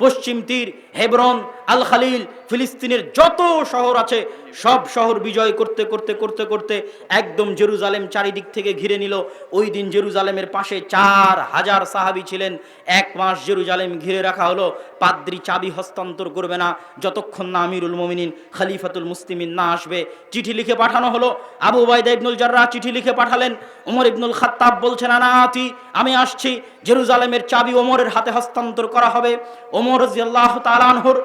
পশ্চিম তীর, হেবরন, আল খালিল, ফিলিস্তিনের যত শহর আছে সব শহর বিজয় করতে করতে করতে করতে একদম জেরুজালেম চারিদিক থেকে ঘিরে নিল। ওই দিন জেরুজালেমের পাশে 4000 সাহাবী ছিলেন। 1 মাস জেরুজালেম ঘিরে রাখা হলো। পাদ্রী চাবি হস্তান্তর করবে না যতক্ষণ না আমিরুল মুমিনিন খলিফাতুল মুসলিমিন না আসবে। চিঠি লিখে পাঠানো হলো। আবু উবাইদা ইবনুল জাররাহ চিঠি লিখে পাঠালেন। ওমর ইবনুল খাত্তাব বলছেন, আনাতি, আমি আসছি। জেরুজালেমের চাবি ওমরের হাতে হস্তান্তর করা হবে। ওমর রাদিয়াল্লাহু তাআলা আনহুর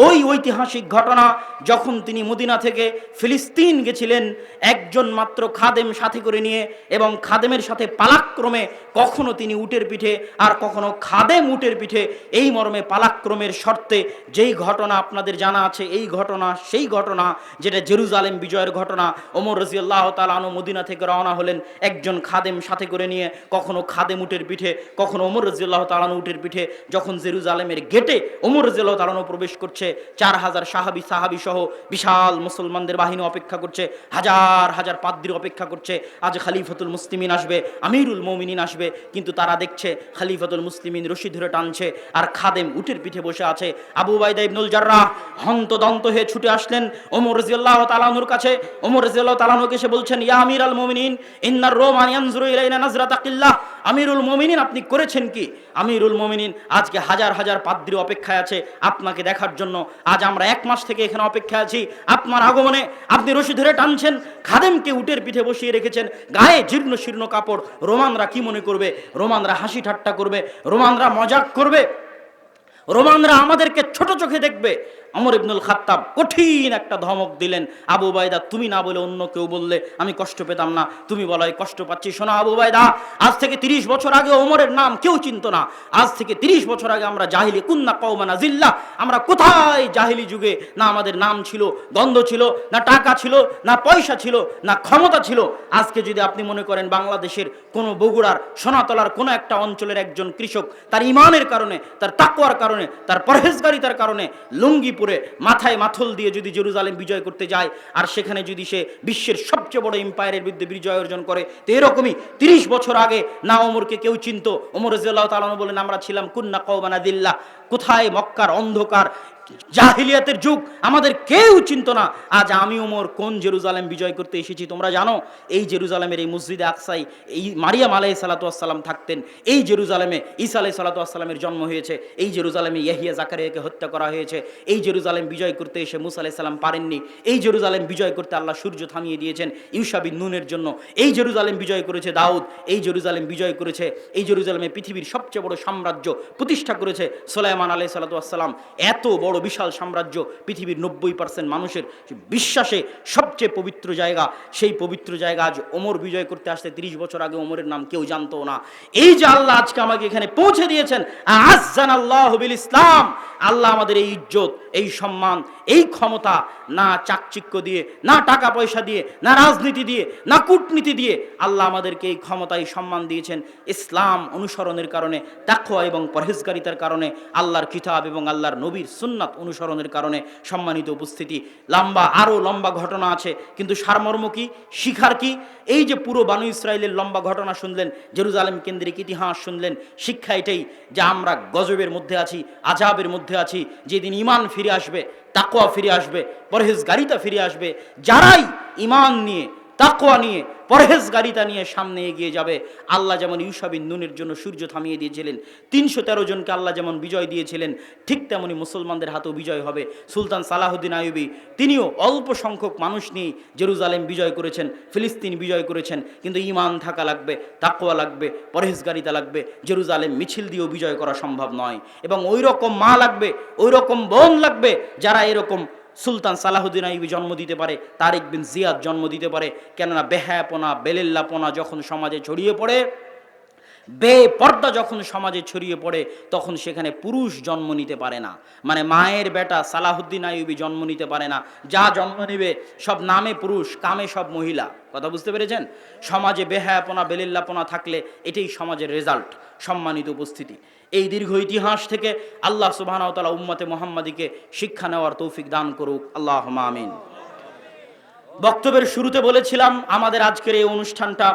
ওই ঐতিহাসিক ঘটনা, যখন তিনি মদিনা থেকে ফিলিস্তিন গেছিলেন একজন মাত্র খাদেম সাথে করে নিয়ে, এবং খাদেমের সাথে পালাক্রমে, কখনো তিনি উটের পিঠে আর কখনো খাদেম উটের পিঠে, এই মর্মে পালাক্রমের শর্তে যেই ঘটনা আপনাদের জানা আছে, এই ঘটনা সেই ঘটনা যেটা জেরুজালেম বিজয়ের ঘটনা। ওমর রাদিয়াল্লাহু তাআলা আনহু মদিনা থেকে রওনা হলেন একজন খাদেম সাথে করে নিয়ে, কখনো খাদেম উটের পিঠে, কখনো ওমর রাদিয়াল্লাহু তাআলা আনহু উটের পিঠে। যখন জেরুজালেমের গেটে ওমর রাদিয়াল্লাহু তাআলা আনহু প্রবেশ করছে, 4000 সাহাবী সহ বিশাল মুসলমানদের বাহিনী অপেক্ষা করছে, হাজার হাজার পাদ্রী অপেক্ষা করছে। আজ খলিফাতুল মুসলিমিন আসবে, আমিরুল মুমিনিন আসবে, কিন্তু তারা দেখছে খলিফাতুল মুসলিমিন রশি ধরে টানছে আর খাদেম উটের পিঠে বসে আছে। আবু উবাইদা ইবনুল জাররাহ হন্তদন্ত হয়ে ছুটে আসলেন ওমর রাদিয়াল্লাহু তাআলা আনহুর কাছে। ওমর রাদিয়াল্লাহু তাআলা আনহুকে এসে বলছেন, ইয়া আমিরাল মুমিনিন, ইন্নার রোমান ইয়ানজুরু ইলাইনা নাজরাতা কিল্লাহ। আমিরুল মুমিনিন, আপনি করেছেন কি? আমিরুল মুমিনিন, আজকে হাজার হাজার পাদ্রী অপেক্ষায় আছে আপনাকে দেখার জন্য। আজ আমরা 1 মাস থেকে এখানে অপেক্ষা আছি আপনার আগমনে। আপনি রশি ধরে টানছেন, খাদেমকে উটের পিঠে বসিয়ে রেখেছেন, গায়ে জীর্ণ শীর্ণ কাপড়। রোমানরা কি মনে করবে? রোমানরা হাসি ঠাট্টা করবে, রোমানরা মজাক করবে, রোমানরা আমাদেরকে ছোট চোখে দেখবে। ওমর ইবনুল খাত্তাব কঠিন একটা ধমক দিলেন, আবু উবাইদা, তুমি না বলে অন্য কেউ বললে আমি কষ্ট পেতাম না, তুমি বলাই কষ্ট পাচ্ছি। শোনো আবু উবাইদা, আজ থেকে 30 বছর আগে ওমরের নাম কেউ চিনত না। আজ থেকে 30 বছর আগে আমরা জাহিলি কুন্না কওমানা জিল্লাহ, আমরা কোথায় জাহিলি যুগে না আমাদের নাম ছিল, গন্ধ ছিল, না টাকা ছিল, না পয়সা ছিল, না ক্ষমতা ছিল। আজকে যদি আপনি মনে করেন বাংলাদেশের কোনো বগুড়ার সোনাতলার কোনো একটা অঞ্চলের একজন কৃষক তার ইমানের কারণে, তার তাকওয়ার কারণে, তার পরহেজগারিতার কারণে লুঙ্গি পরে মাথায় মাথল দিয়ে যদি জেরুজালেম বিজয় করতে যায়, আর সেখানে যদি সে বিশ্বের সবচেয়ে বড় এম্পায়ারের বিরুদ্ধে বিজয় অর্জন করে, তো এরকমই 30 বছর আগে না ওমরকে কেউ চিনত। ওমর রাদিয়াল্লাহু তাআলা আনহু বলেন, আমরা ছিলাম কুন্না কওমানা দিল্লাহ, কোথায় মক্কার অন্ধকার জাহিলিয়াতের যুগ, আমাদের কেউ চিনত না। আজ আমি ওমর কোন জেরুজালেম বিজয় করতে এসেছি তোমরা জানো? এই জেরুজালেমের এই মসজিদে আকসাই এই মারিয়াম আলাইহিস সালাতু ওয়াস সালাম থাকতেন। এই জেরুজালেমে ঈসা আলাইহিস সালাতু ওয়াস সালামের জন্ম হয়েছে। এই জেরুজালেমে ইয়াহিয়া জাকারিয়াকে হত্যা করা হয়েছে। এই জেরুজালেম বিজয় করতে এসে মুসা আলাইহিস সালাম পারেননি। এই জেরুজালেম বিজয় করতে আল্লাহ সূর্য থামিয়ে দিয়েছেন ইউশা বিন নুনের জন্য। এই জেরুজালেম বিজয় করেছে দাউদ। এই জেরুজালেম বিজয় করেছে, এই জেরুজালেমে পৃথিবীর সবচেয়ে বড় সাম্রাজ্য প্রতিষ্ঠা করেছে সুলাইমান আলাইহিস সালাতু ওয়াস সালাম। এত বড় বিশাল সাম্রাজ্য, পৃথিবীর 90% মানুষের বিশ্বাসে সবচেয়ে পবিত্র জায়গা, সেই পবিত্র জায়গা আজ ওমর বিজয় করতে আসতে 30 বছর আগে ওমরের নাম কেউ জানতো না। এই যে আল্লাহ আজকে আমাকে এখানে পৌঁছে দিয়েছেন, আযানাল্লাহু বিল ইসলাম, আল্লাহ আমাদের এই ইজ্জত, এই সম্মান, এই ক্ষমতা না চাকচিক্য দিয়ে, না টাকা পয়সা দিয়ে, না রাজনীতি দিয়ে, না কূটনীতি দিয়ে, আল্লাহ আমাদেরকে এই ক্ষমতা, এই সম্মান দিয়েছেন ইসলাম অনুসরণের কারণে, তাকওয়া এবং পরহেজগারিতার কারণে, আল্লাহর কিতাব এবং আল্লাহর নবীর সুন্নাত অনুসরণের কারণে। সম্মানিত উপস্থিতি, আরো লম্বা ঘটনা আছে, কিন্তু সারমর্ম কি, শিখার কি? এই যে পুরো বানু ইসরাইলের লম্বা ঘটনা শুনলেন, জেরুজালেম কেন্দ্রিক ইতিহাস শুনলেন, শিক্ষা এটাই যে আমরা গজবের মধ্যে আছি, আযাবের মধ্যে আছি। যেদিন ঈমান ফিরে আসবে, তাকওয়া ফিরে আসবে, পরহেজগারিতা ফিরে আসবে, যারাই ঈমান নিয়ে, তাকওয়া নিয়ে, পরহেজগারিতা নিয়ে সামনে এগিয়ে যাবে, আল্লাহ যেমন ইউশা বিন নুনের জন্য সূর্য থামিয়ে দিয়েছিলেন, 313 জনকে আল্লাহ যেমন বিজয় দিয়েছিলেন, ঠিক তেমনি মুসলমানদের হাতেও বিজয় হবে। সুলতান সালাহুদ্দিন আইয়ুবী তিনিও অল্প সংখ্যক মানুষ নিয়ে জেরুজালেম বিজয় করেছেন, ফিলিস্তিন বিজয় করেছেন, কিন্তু ঈমান থাকা লাগবে, তাকওয়া লাগবে, পরহেজগারিতা লাগবে। জেরুজালেম মিছিল দিয়েও বিজয় করা সম্ভব নয়, এবং ওই রকম মা লাগবে, ওই রকম বোন লাগবে যারা এরকম সুলতান সালাহুদ্দিন আইয়ুবী জন্ম দিতে পারে, তারিক বিন জিয়াদ জন্ম দিতে পারে। কেননা বেহায়াপনা, বেলেল্লাপনা যখন সমাজে ছড়িয়ে পড়ে, বেপর্দা যখন সমাজে ছড়িয়ে পড়ে তখন সেখানে পুরুষ জন্ম নিতে পারে না, মানে মায়ের বেটা সালাহুদ্দিন আইয়ুবী জন্ম নিতে পারে না, যা জন্ম নেবে সব নামে পুরুষ কামে সব মহিলা। কথা বুঝতে পেরেছেন? সমাজে বেহায়াপনা বেলিল্লাপনা থাকলে এটাই সমাজের রেজাল্ট। সম্মানিত উপস্থিতি, এই দীর্ঘ ইতিহাস থেকে আল্লাহ সুবহানাহু ওয়া তাআলা উম্মতে মুহাম্মাদিকে শিক্ষা নেওয়ার তৌফিক দান করুক, আল্লাহুম্মা আমিন। বক্তব্যের শুরুতে বলেছিলাম আমাদের আজকের এই অনুষ্ঠানটা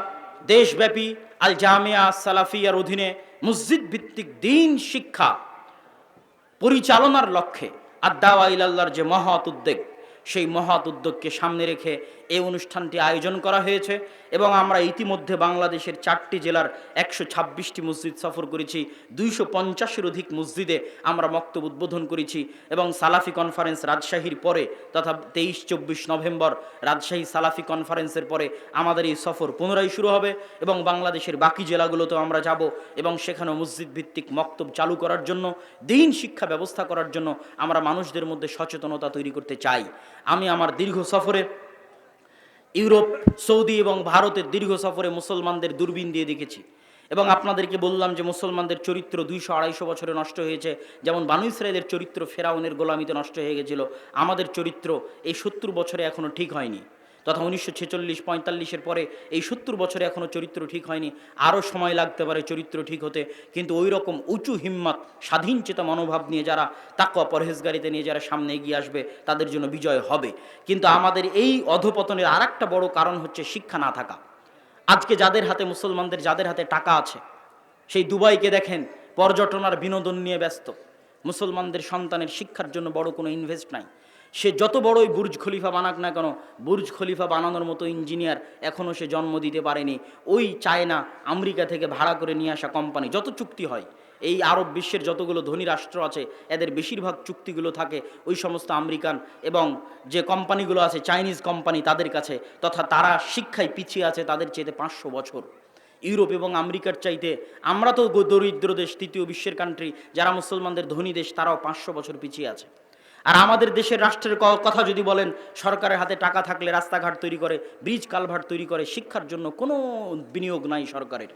দেশব্যাপী আল জামিয়া সালাফিয়ার অধীনে মসজিদ ভিত্তিক দ্বীন শিক্ষা পরিচালনার লক্ষ্যে আদ-দাওয়া ইলাল্লাহর যে মহৎ উদ্যোগ, সেই মহৎ উদ্যোগকে সামনে রেখে এই অনুষ্ঠানটি আয়োজন করা হয়েছে। এবং আমরা ইতিমধ্যে বাংলাদেশের 4টি জেলার 126টি মসজিদ সফর করেছি, 250-এর অধিক মসজিদে আমরা মক্তব উদ্বোধন করেছি। এবং সালাফি কনফারেন্স রাজশাহীর পরে তথা 23-24 নভেম্বর রাজশাহী সালাফি কনফারেন্সের পরে আমাদের এই সফর পুনরায় শুরু হবে এবং বাংলাদেশের বাকি জেলাগুলোতেও আমরা যাব এবং সেখানেও মসজিদ ভিত্তিক মক্তব চালু করার জন্য, দ্বীন শিক্ষা ব্যবস্থা করার জন্য আমরা মানুষদের মধ্যে সচেতনতা তৈরি করতে চাই। আমি আমার দীর্ঘ সফরে ইউরোপ, সৌদি এবং ভারতের দীর্ঘ সফরে মুসলমানদের দূরবীন দিয়ে দেখেছি এবং আপনাদেরকে বললাম যে মুসলমানদের চরিত্র 200-250 বছরে নষ্ট হয়েছে। যেমন বানু ইসরায়েলের চরিত্র ফেরাউনের গোলামিতে নষ্ট হয়ে গেছিল, আমাদের চরিত্র এই 70 বছরে এখনও ঠিক হয়নি। তথা 1946-45-এর পরে এই 70 বছরে এখনও চরিত্র ঠিক হয়নি, আরও সময় লাগতে পারে চরিত্র ঠিক হতে। কিন্তু ওই রকম উঁচু হিম্মত, স্বাধীন চেতা মনোভাব নিয়ে যারা, তাকওয়া পরহেজগারিতে নিয়ে যারা সামনে এগিয়ে আসবে তাদের জন্য বিজয় হবে। কিন্তু আমাদের এই অধপতনের আর একটা বড় কারণ হচ্ছে শিক্ষা না থাকা। আজকে যাদের হাতে, মুসলমানদের যাদের হাতে টাকা আছে, সেই দুবাইকে দেখেন পর্যটন আর বিনোদন নিয়ে ব্যস্ত। মুসলমানদের সন্তানের শিক্ষার জন্য বড় কোনো ইনভেস্ট নাই। সে যত বড়ই বুর্জ খলিফা বানাক না কেন, বুর্জ খলিফা বানানোর মতো ইঞ্জিনিয়ার এখনও সে জন্ম দিতে পারেনি। ওই চায়না, আমেরিকা থেকে ভাড়া করে নিয়ে আসা কোম্পানি, যত চুক্তি হয়, এই আরব বিশ্বের যতগুলো ধনী রাষ্ট্র আছে এদের বেশিরভাগ চুক্তিগুলো থাকে ওই সমস্ত আমেরিকান এবং যে কোম্পানিগুলো আছে চাইনিজ কোম্পানি তাদের কাছে। তথা তারা শিক্ষায় পিছিয়ে আছে তাদের চাইতে 500 বছর। ইউরোপ এবং আমেরিকার চাইতে আমরা তো দরিদ্র দেশ, তৃতীয় বিশ্বের কান্ট্রি, যারা মুসলমানদের ধনী দেশ তারাও 500 বছর পিছিয়ে আছে। আর আমাদের দেশের রাষ্ট্রের কথা যদি বলেন, সরকারের হাতে টাকা থাকলে রাস্তাঘাট তৈরি করে, ব্রিজ কালভার্ট তৈরি করে, শিক্ষার জন্য কোনো বিনিয়োগ নাই সরকারের।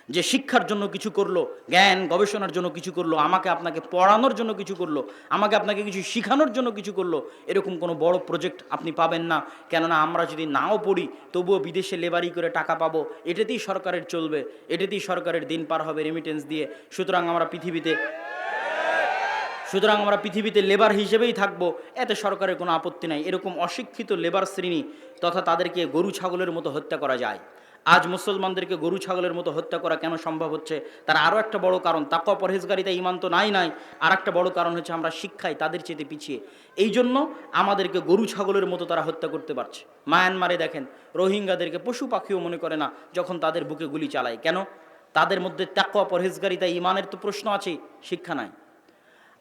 যে শিক্ষার জন্য কিছু করলো, জ্ঞান গবেষণার জন্য কিছু করলো, আমাকে আপনাকে পড়ানোর জন্য কিছু করলো, আমাকে আপনাকে কিছু শেখানোর জন্য কিছু করলো, এরকম কোনো বড় প্রজেক্ট আপনি পাবেন না। কেননা আমরা যদি নাও পড়ি তবুও বিদেশে লেবারি করে টাকা পাবো, এটাতেই সরকারের চলবে, এটাতেই সরকারের দিন পার হবে রেমিটেন্স দিয়ে। সুতরাং আমরা পৃথিবীতে লেবার হিসেবেই থাকবো, এতে সরকারের কোনো আপত্তি নাই। এরকম অশিক্ষিত লেবার শ্রেণী তথা তাদেরকে গরু ছাগলের মতো হত্যা করা যায়। আজ মুসলমানদেরকে গরু ছাগলের মতো হত্যা করা কেন সম্ভব হচ্ছে? তার আরও একটা বড় কারণ, তাকওয়া পরহেজগারিতা, ঈমান তো নাই। আর একটা বড় কারণ হচ্ছে আমরা শিক্ষায় তাদের চেয়ে পিছিয়ে। এই জন্য আমাদেরকে গরু ছাগলের মতো তারা হত্যা করতে পারছে। মায়ানমারে দেখেন রোহিঙ্গাদেরকে পশু পাখিও মনে করে না যখন তাদের বুকে গুলি চালায়। কেন? তাদের মধ্যে তাকওয়া পরহেজগারিতা, ঈমানের তো প্রশ্ন আছে, শিক্ষা নাই।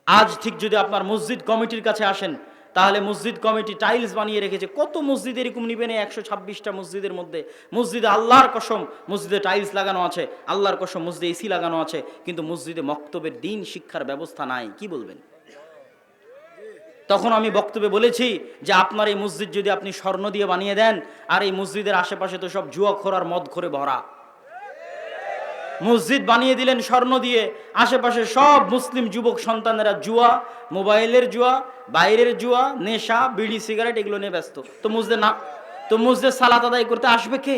আজ ঠিক যদি আপনার মসজিদ কমিটির কাছে আসেন, তাহলে মসজিদ কমিটি টাইলস বানিয়ে রেখেছে। কত মসজিদ এরকম নিবেন? 126টা মসজিদের মধ্যে, মসজিদে আল্লাহর কসম মসজিদে টাইলস লাগানো আছে, আল্লাহর কসম মসজিদে এসি লাগানো আছে, কিন্তু মসজিদে মক্তবের দ্বীন শিক্ষার ব্যবস্থা নাই। কি বলবেন? তখন আমি বক্তব্যে বলেছি যে আপনার এই মসজিদ যদি আপনি স্বর্ণ দিয়ে বানিয়ে দেন, আর এই মসজিদের আশেপাশে তো সব জুয়াখোর আর মদখোরে ভরা, মসজিদ বানিয়ে দিলেন স্বর্ণ দিয়ে, আশেপাশে সব মুসলিম যুবক সন্তানেরা জুয়া, মোবাইলের জুয়া, বাইরের জুয়া, নেশা, বিড়ি, সিগারেট এগুলো নিয়ে ব্যস্ত। তো মসজিদে সালাত আদায় করতে আসবে কে?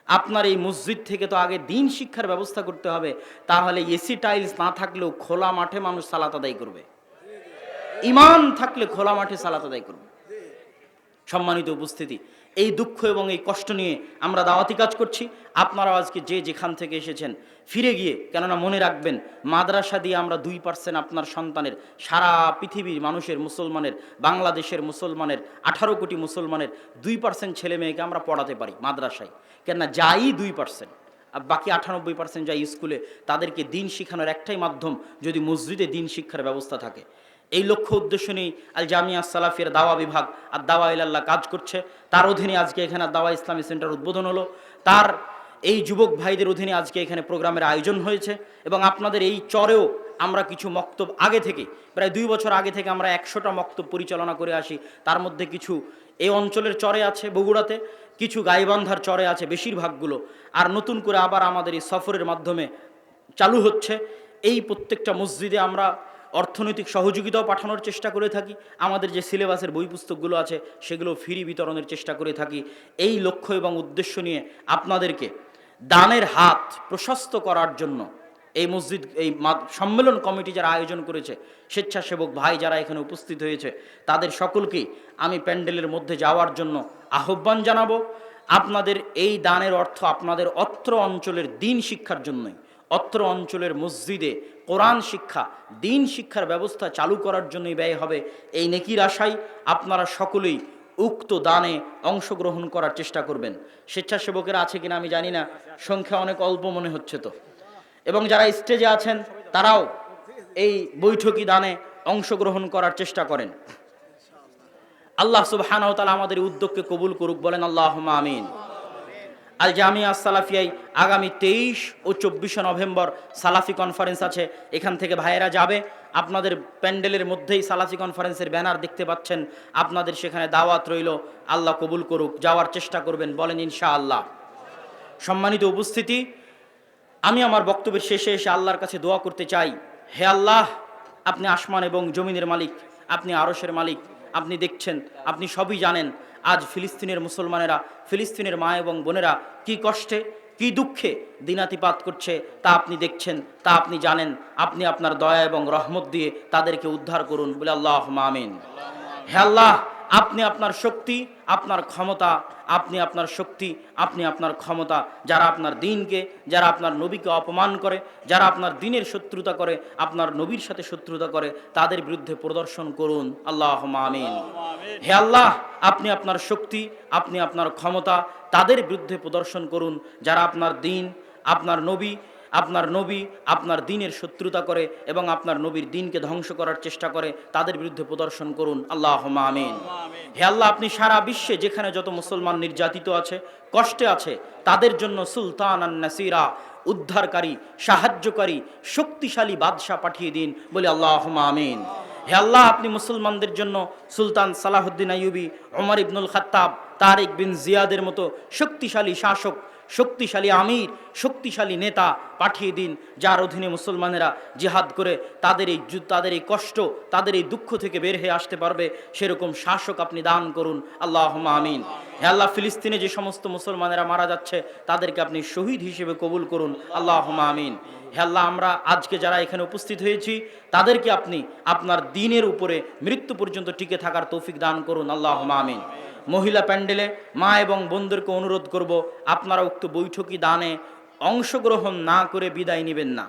আপনার এই মসজিদ থেকে তো আগে দ্বীন শিক্ষার ব্যবস্থা করতে হবে। তাহলে এসি টাইলস না থাকলেও খোলা মাঠে মানুষ সালাত আদায় করবে, ঈমান থাকলে খোলা মাঠে সালাত আদায় করবে। সম্মানিত উপস্থিতি, এই দুঃখ এবং এই কষ্ট নিয়ে আমরা দাওয়াতি কাজ করছি। আপনারাও আজকে যে যেখান থেকে এসেছেন ফিরে গিয়ে, কেননা মনে রাখবেন মাদ্রাসা দিয়ে আমরা 2% আপনার সন্তানের, সারা পৃথিবীর মানুষের, মুসলমানের, বাংলাদেশের মুসলমানের, 18 কোটি মুসলমানের 2% ছেলে মেয়েকে আমরা পড়াতে পারি মাদ্রাসায়। কেননা যাই 2%, আর বাকি 98% যায় স্কুলে। তাদেরকে দিন শিখানোর একটাই মাধ্যম, যদি মসজিদে দিন শিক্ষার ব্যবস্থা থাকে। এই লক্ষ্য উদ্দেশ্য নিয়ে আল জামিয়া সালাফিয়ার দাওয়া বিভাগ আর দাওয়া ইলাল্লাহ কাজ করছে। তার অধীনে আজকে এখানে দাওয়া ইসলামী সেন্টার উদ্বোধন হলো। তার এই যুবক ভাইদের অধীনে আজকে এখানে প্রোগ্রামের আয়োজন হয়েছে এবং আপনাদের এই চরেও আমরা কিছু মক্তব আগে থেকে, প্রায় 2 বছর আগে থেকে আমরা 100টা মক্তব পরিচালনা করে আসি। তার মধ্যে কিছু এই অঞ্চলের চরে আছে বগুড়াতে, কিছু গাইবান্ধার চরে আছে বেশিরভাগগুলো, আর নতুন করে আবার আমাদের এই সফরের মাধ্যমে চালু হচ্ছে। এই প্রত্যেকটা মসজিদে আমরা অর্থনৈতিক সহযোগিতাও পাঠানোর চেষ্টা করে থাকি। আমাদের যে সিলেবাসের বই পুস্তকগুলো আছে সেগুলো ফ্রি বিতরণের চেষ্টা করে থাকি। এই লক্ষ্য এবং উদ্দেশ্য নিয়ে আপনাদেরকে দানের হাত প্রশস্ত করার জন্য এই মসজিদ, এই সম্মেলন কমিটি যারা আয়োজন করেছে, স্বেচ্ছাসেবক ভাই যারা এখানে উপস্থিত হয়েছে, তাদের সকলকেই আমি প্যান্ডেলের মধ্যে যাওয়ার জন্য আহ্বান জানাবো। আপনাদের এই দানের অর্থ আপনাদের অত্র অঞ্চলের দিন শিক্ষার জন্যই, অত্র অঞ্চলের মসজিদে কোরআন শিক্ষা, দিন শিক্ষার ব্যবস্থা চালু করার জন্যই ব্যয় হবে। এই নেকির আশায় আপনারা সকলেই উক্ত দানে অংশগ্রহণ করার চেষ্টা করবেন। স্বেচ্ছাসেবকেরা আছে কিনা আমি জানি না, সংখ্যা অনেক অল্প মনে হচ্ছে তো। এবং যারা স্টেজে আছেন তারাও এই বৈঠকি দানে অংশগ্রহণ করার চেষ্টা করেন। আল্লাহ সুবহানাহু ওয়া তাআলা আমাদের উদ্যোগকে কবুল করুক, বলেন আল্লাহুম্মা আমিন। আল জামিয়া সালাফিয়ায় আগামী 23 ও 24 নভেম্বর সালাফি কনফারেন্স আছে। এখান থেকে ভাইয়েরা যাবে। আপনাদের প্যান্ডেলের মধ্যেই সালাফি কনফারেন্সের ব্যানার দেখতে পাচ্ছেন, আপনাদের সেখানে দাওয়াত রইল। আল্লাহ কবুল করুক, যাওয়ার চেষ্টা করবেন, বলেন ইনশাআল্লাহ। সম্মানিত উপস্থিতি, আমি আমার বক্তব্যের শেষে এসে আল্লাহর কাছে দোয়া করতে চাই। হে আল্লাহ, আপনি আসমান এবং জমিনের মালিক, আপনি আরশের মালিক, আপনি দেখছেন, আপনি সবই জানেন। আজ ফিলিস্তিনের মুসলমানেরা, ফিলিস্তিনের মা এবং বোনেরা কি কষ্টে, কি দুঃখে দিনাতিপাত করছে তা আপনি দেখছেন, তা আপনি জানেন। আপনি আপনার দয়া এবং রহমত দিয়ে তাদেরকে উদ্ধার করুন, বলে আল্লাহুম্মা আমিন। হে আল্লাহ, আপনি আপনার শক্তি, আপনার ক্ষমতা, আপনি আপনার শক্তি, আপনি আপনার ক্ষমতা, যারা আপনার দিনকে, যারা আপনার নবীকে অপমান করে, যারা আপনার দিনের শত্রুতা করে, আপনার নবীর সাথে শত্রুতা করে, তাদের বিরুদ্ধে প্রদর্শন করুন, আল্লাহুম্মা আমিন। হে আল্লাহ, আপনি আপনার শক্তি, আপনি আপনার ক্ষমতা তাদের বিরুদ্ধে প্রদর্শন করুন, যারা আপনার দিন, আপনার নবী, আপনার দিনের শত্রুতা করে এবং আপনার নবীর দিনকে ধ্বংস করার চেষ্টা করে, তাদের বিরুদ্ধে প্রদর্শন করুন, আল্লাহুম্মা আমিন। হে আল্লাহ, আপনি সারা বিশ্বে যেখানে যত মুসলমান নির্যাতিত আছে, কষ্টে আছে, তাদের জন্য সুলতানান নাসিরা, উদ্ধারকারী, সাহায্যকারী, শক্তিশালী বাদশা পাঠিয়ে দিন, বলে আল্লাহুম্মা আমিন। হে আল্লাহ, আপনি মুসলমানদের জন্য সুলতান সালাহুদ্দিন আইয়ুবী, ওমর ইবনুল খাত্তাব, তারিক বিন জিয়াদের মতো শক্তিশালী শাসক, শক্তিশালী আমির, শক্তিশালী নেতা পাঠিয়ে দিন, যার অধীনে মুসলমানেরা জিহাদ করে তাদের এই কষ্ট, তাদের এই দুঃখ থেকে বের হয়ে আসতে পারবে, সেরকম শাসক আপনি দান করুন, আল্লাহুম্মা আমিন। হে আল্লাহ, ফিলিস্তিনে যে সমস্ত মুসলমানেরা মারা যাচ্ছে তাদেরকে আপনি শহীদ হিসেবে কবুল করুন, আল্লাহুম্মা আমিন। হে আল্লাহ, আমরা আজকে যারা এখানে উপস্থিত হয়েছি তাদেরকে আপনি আপনার দ্বীনের উপরে মৃত্যু পর্যন্ত টিকে থাকার তৌফিক দান করুন, আল্লাহুম্মা আমিন। মহিলা প্যান্ডেলে মা এবং বোনদেরকে অনুরোধ করব, আপনারা উক্ত বৈঠকি দানে অংশগ্রহণ না করে বিদায় নেবেন না।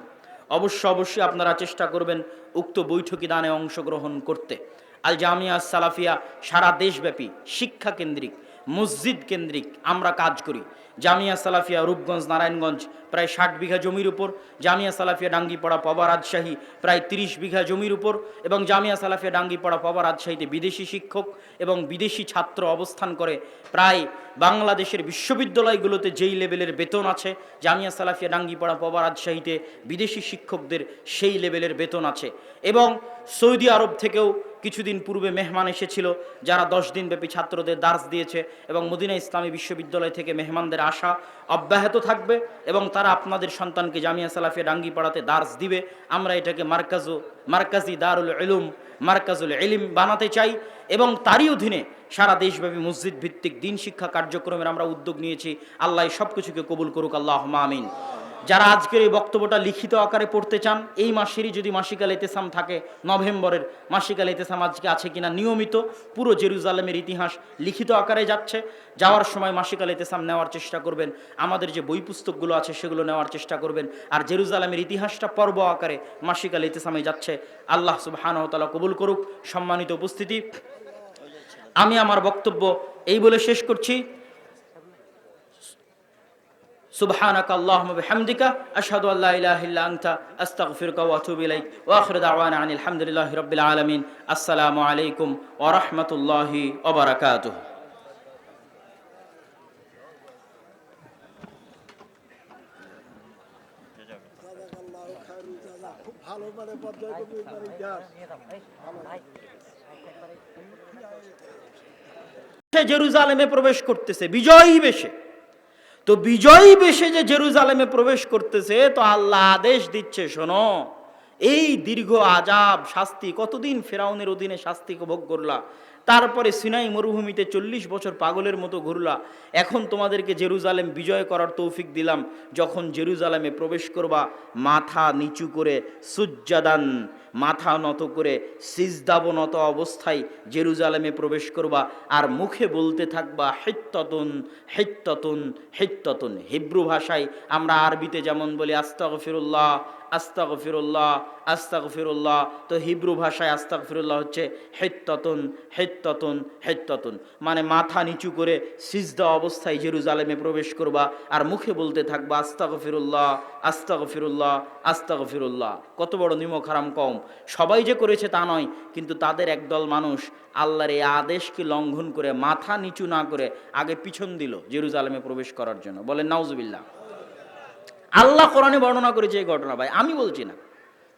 অবশ্যই আপনারা চেষ্টা করবেন উক্ত বৈঠকি দানে অংশগ্রহণ করতে। আল জামিয়া সালাফিয়া সারা দেশব্যাপী শিক্ষা কেন্দ্রিক, মসজিদ কেন্দ্রিক আমরা কাজ করি। জামিয়া সালাফিয়া রূপগঞ্জ, নারায়ণগঞ্জ প্রায় 60 বিঘা জমির উপর, জামিয়া সালাফিয়া ডাঙ্গিপাড়া পবা রাজশাহী প্রায় 30 বিঘা জমির উপর, এবং জামিয়া সালাফিয়া ডাঙ্গিপাড়া পবা রাজশাহীতে বিদেশি শিক্ষক এবং বিদেশি ছাত্র অবস্থান করে। প্রায় বাংলাদেশের বিশ্ববিদ্যালয়গুলোতে যেই লেভেলের বেতন আছে, জামিয়া সালাফিয়া ডাঙ্গিপাড়া পবা রাজশাহীতে বিদেশি শিক্ষকদের সেই লেভেলের বেতন আছে। এবং সৌদি আরব থেকেও কিছুদিন পূর্বে মেহমান এসেছিল, যারা 10 দিন ব্যাপী ছাত্রদের দার্স দিয়েছে, এবং মদিনা ইসলামী বিশ্ববিদ্যালয় থেকে মেহমানদের আসা অব্যাহত থাকবে, এবং তারা আপনাদের সন্তানকে জামিয়া সালাফিয়া ডাঙ্গিপাড়াতে দার্স দিবে। আমরা এটাকে মার্কাজি দারুল ইলুম, মার্কাজুল ইলম বানাতে চাই, এবং তারই অধীনে সারা দেশব্যাপী মসজিদ ভিত্তিক দিন শিক্ষা কার্যক্রমের আমরা উদ্যোগ নিয়েছি। আল্লাহ সব কিছুকে কবুল করুক, আল্লাহুম্মা আমিন। যারা আজকের এই বক্তব্যটা লিখিত আকারে পড়তে চান, এই মাসেরই যদি মাসিকাল ইতেসাম থাকে, নভেম্বরের মাসিকাল ইতেসাম আজকে আছে কিনা, নিয়মিত পুরো জেরুজালেমের ইতিহাস লিখিত আকারে যাচ্ছে। যাওয়ার সময় মাসিকাল ইতেসাম নেওয়ার চেষ্টা করবেন, আমাদের যে বই পুস্তকগুলো আছে সেগুলো নেওয়ার চেষ্টা করবেন। আর জেরুজালেমের ইতিহাসটা পর্ব আকারে মাসিকাল ইতেসামে যাচ্ছে। আল্লাহ সুবহানাহু ওয়া তাআলা কবুল করুক। সম্মানিত উপস্থিতি, আমি আমার বক্তব্য এই বলে শেষ করছি। سبحانك اللهم وبحمدك أشهد أن لا إله إلا أنت أستغفرك وأتوب إليك وآخر دعوانا عن الحمد لله رب العالمين السلام عليكم ورحمة الله وبركاته খুব ভালো জেরুজালেমে প্রবেশ করতেছে বিজয়ী বেশে। তো বিজয়ী বেশে যে জেরুজালেমে প্রবেশ করতেছে, তো আল্লাহ আদেশ দিচ্ছে, শোনো, এই দীর্ঘ আযাব শাস্তি কতদিন ফেরাউনের অধীনে শাস্তি ভোগ করলা, তারপরে সিনাই মরুভূমিতে 40 বছর পাগলের মতো ঘুরলা, এখন তোমাদেরকে জেরুজালেম বিজয় করার তৌফিক দিলাম। যখন জেরুজালেমে প্রবেশ করবা, মাথা নিচু করে সুজ্জাদান, মাথা নত করে সিজদাবনত অবস্থায় জেরুজালেমে প্রবেশ করবা, আর মুখে বলতে থাকবা হিত্তাতুন হিত্তাতুন হিত্তাতুন। হিব্রু ভাষায় আমরা আরবিতে যেমন বলি আস্তাগফিরুল্লাহ আস্তাগফিরুল্লাহ আস্তাগফিরুল্লাহ, তো হিব্রু ভাষায় আস্তাগফিরুল্লাহ হচ্ছে হিত্তাতুন হিত্তাতুন হিত্তাতুন, মানে মাথা নিচু করে সিজদা অবস্থায় জেরুজালেমে প্রবেশ করবা আর মুখে বলতে থাকবা আস্তাগফিরুল্লাহ আস্তাগফিরুল্লাহ আস্তাগফিরুল্লাহ। কত বড় নিমক হারাম কওম! সবাই যে করেছে তা নয়, কিন্তু তাদের একদল মানুষ আল্লাহর এই আদেশকে লঙ্ঘন করে মাথা নিচু না করে আগে পিছন দিল জেরুজালেমে প্রবেশ করার জন্য। বলেন নাউজুবিল্লাহ। আল্লাহ কোরআনে বর্ণনা করেছে এই ঘটনা, ভাই আমি বলছি না,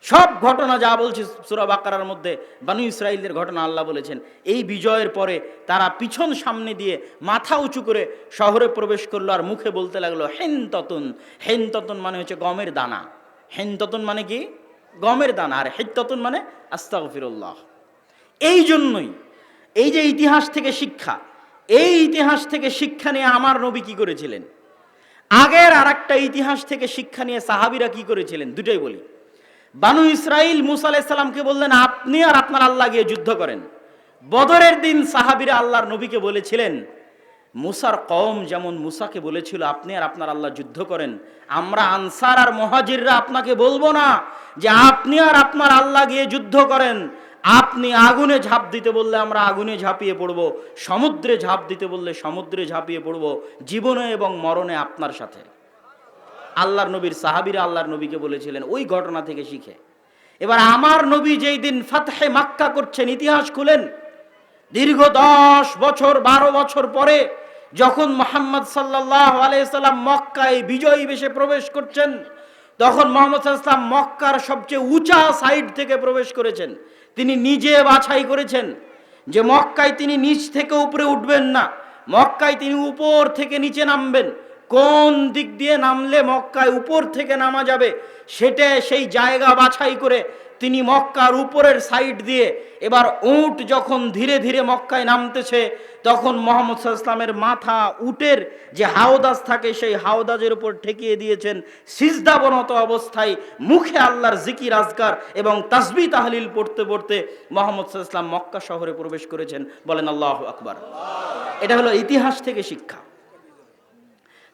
সব ঘটনা যা বলছে সূরা বাকারার মধ্যে বনু ইসরাইলদের ঘটনা আল্লাহ বলেছেন। এই বিজয়ের পরে তারা পিছন সামনে দিয়ে মাথা উঁচু করে শহরে প্রবেশ করলো আর মুখে বলতে লাগলো হিনততুন। হিনততুন মানে হচ্ছে গমের দানা। হিনততুন মানে কি? গমের দানা। আর হিত্ততুন মানে আস্তাগফিরুল্লাহ। এই জন্যই এই যে ইতিহাস থেকে শিক্ষা, এই ইতিহাস থেকে শিক্ষা নিয়ে আমার নবী কি করেছিলেন, আগের আর একটা ইতিহাস থেকে শিক্ষা নিয়ে সাহাবীরা কি করেছিলেন, দুটোই বলি। বানু ইসরাইল মুসা আলাইহিস সালামকে বললেন আপনি আর আপনার আল্লাহ গিয়ে যুদ্ধ করেন। বদরের দিন সাহাবীরা আল্লাহর নবীকে বলেছিলেন, মুসার কওম যেমন মুসাকে বলেছিল আপনি আর আপনার আল্লাহ যুদ্ধ করেন, আমরা আনসার আর মুহাজিররা আপনাকে বলবো না যে আপনি আর আপনার আল্লাহ গিয়ে যুদ্ধ করেন। আপনি আগুনে ঝাঁপ দিতে বললে আমরা আগুনে ঝাঁপিয়ে পড়ব, সমুদ্রে ঝাঁপ দিতে বললে সমুদ্রে ঝাঁপিয়ে পড়ব, জীবনে এবং মরণে আপনার সাথে। আল্লাহর নবীর সাহাবীরা আল্লাহর নবীকে বলেছিলেন ওই ঘটনা থেকে শিখে। এবার আমার নবী যেই দিন ফাতহে মক্কা করছেন, ইতিহাস খুলেন, দীর্ঘ 10 বছর 12 বছর পরে যখন মুহাম্মদ সাল্লাল্লাহু আলাইহি সাল্লাম মক্কায় বিজয়ী বেশে প্রবেশ করছেন, তখন মুহাম্মদ সাল্লাল্লাহু আলাইহি সাল্লাম মক্কার সবচেয়ে উঁচা সাইড থেকে প্রবেশ করেছেন। তিনি নিজে বাছাই করেছেন যে মক্কায় তিনি নিচ থেকে উপরে উঠবেন না, মক্কায় তিনি উপর থেকে নিচে নামবেন। কোন দিক দিয়ে নামলে মক্কায় উপর থেকে নামা যাবে সেটা সেই জায়গা বাছাই করে তিনি মক্কার উপরের সাইড দিয়ে, এবার উট যখন ধীরে ধীরে মক্কায় নামতেছে, তখন মুহাম্মদ সাল্লাল্লাহু আলাইহি ওয়াসাল্লামের মাথা উটের যে হাওদাজ থাকে সেই হাওদাজের উপর ঠেকিয়ে দিয়েছেন, সিজদাবনত অবস্থায় মুখে আল্লাহর জিকির আজকার এবং তাসবিহ তাহলিল পড়তে পড়তে মুহাম্মদ সাল্লাল্লাহু আলাইহি ওয়াসাল্লাম মক্কা শহরে প্রবেশ করেছেন। বলেন আল্লাহু আকবার। এটা হলো ইতিহাস থেকে শিক্ষা।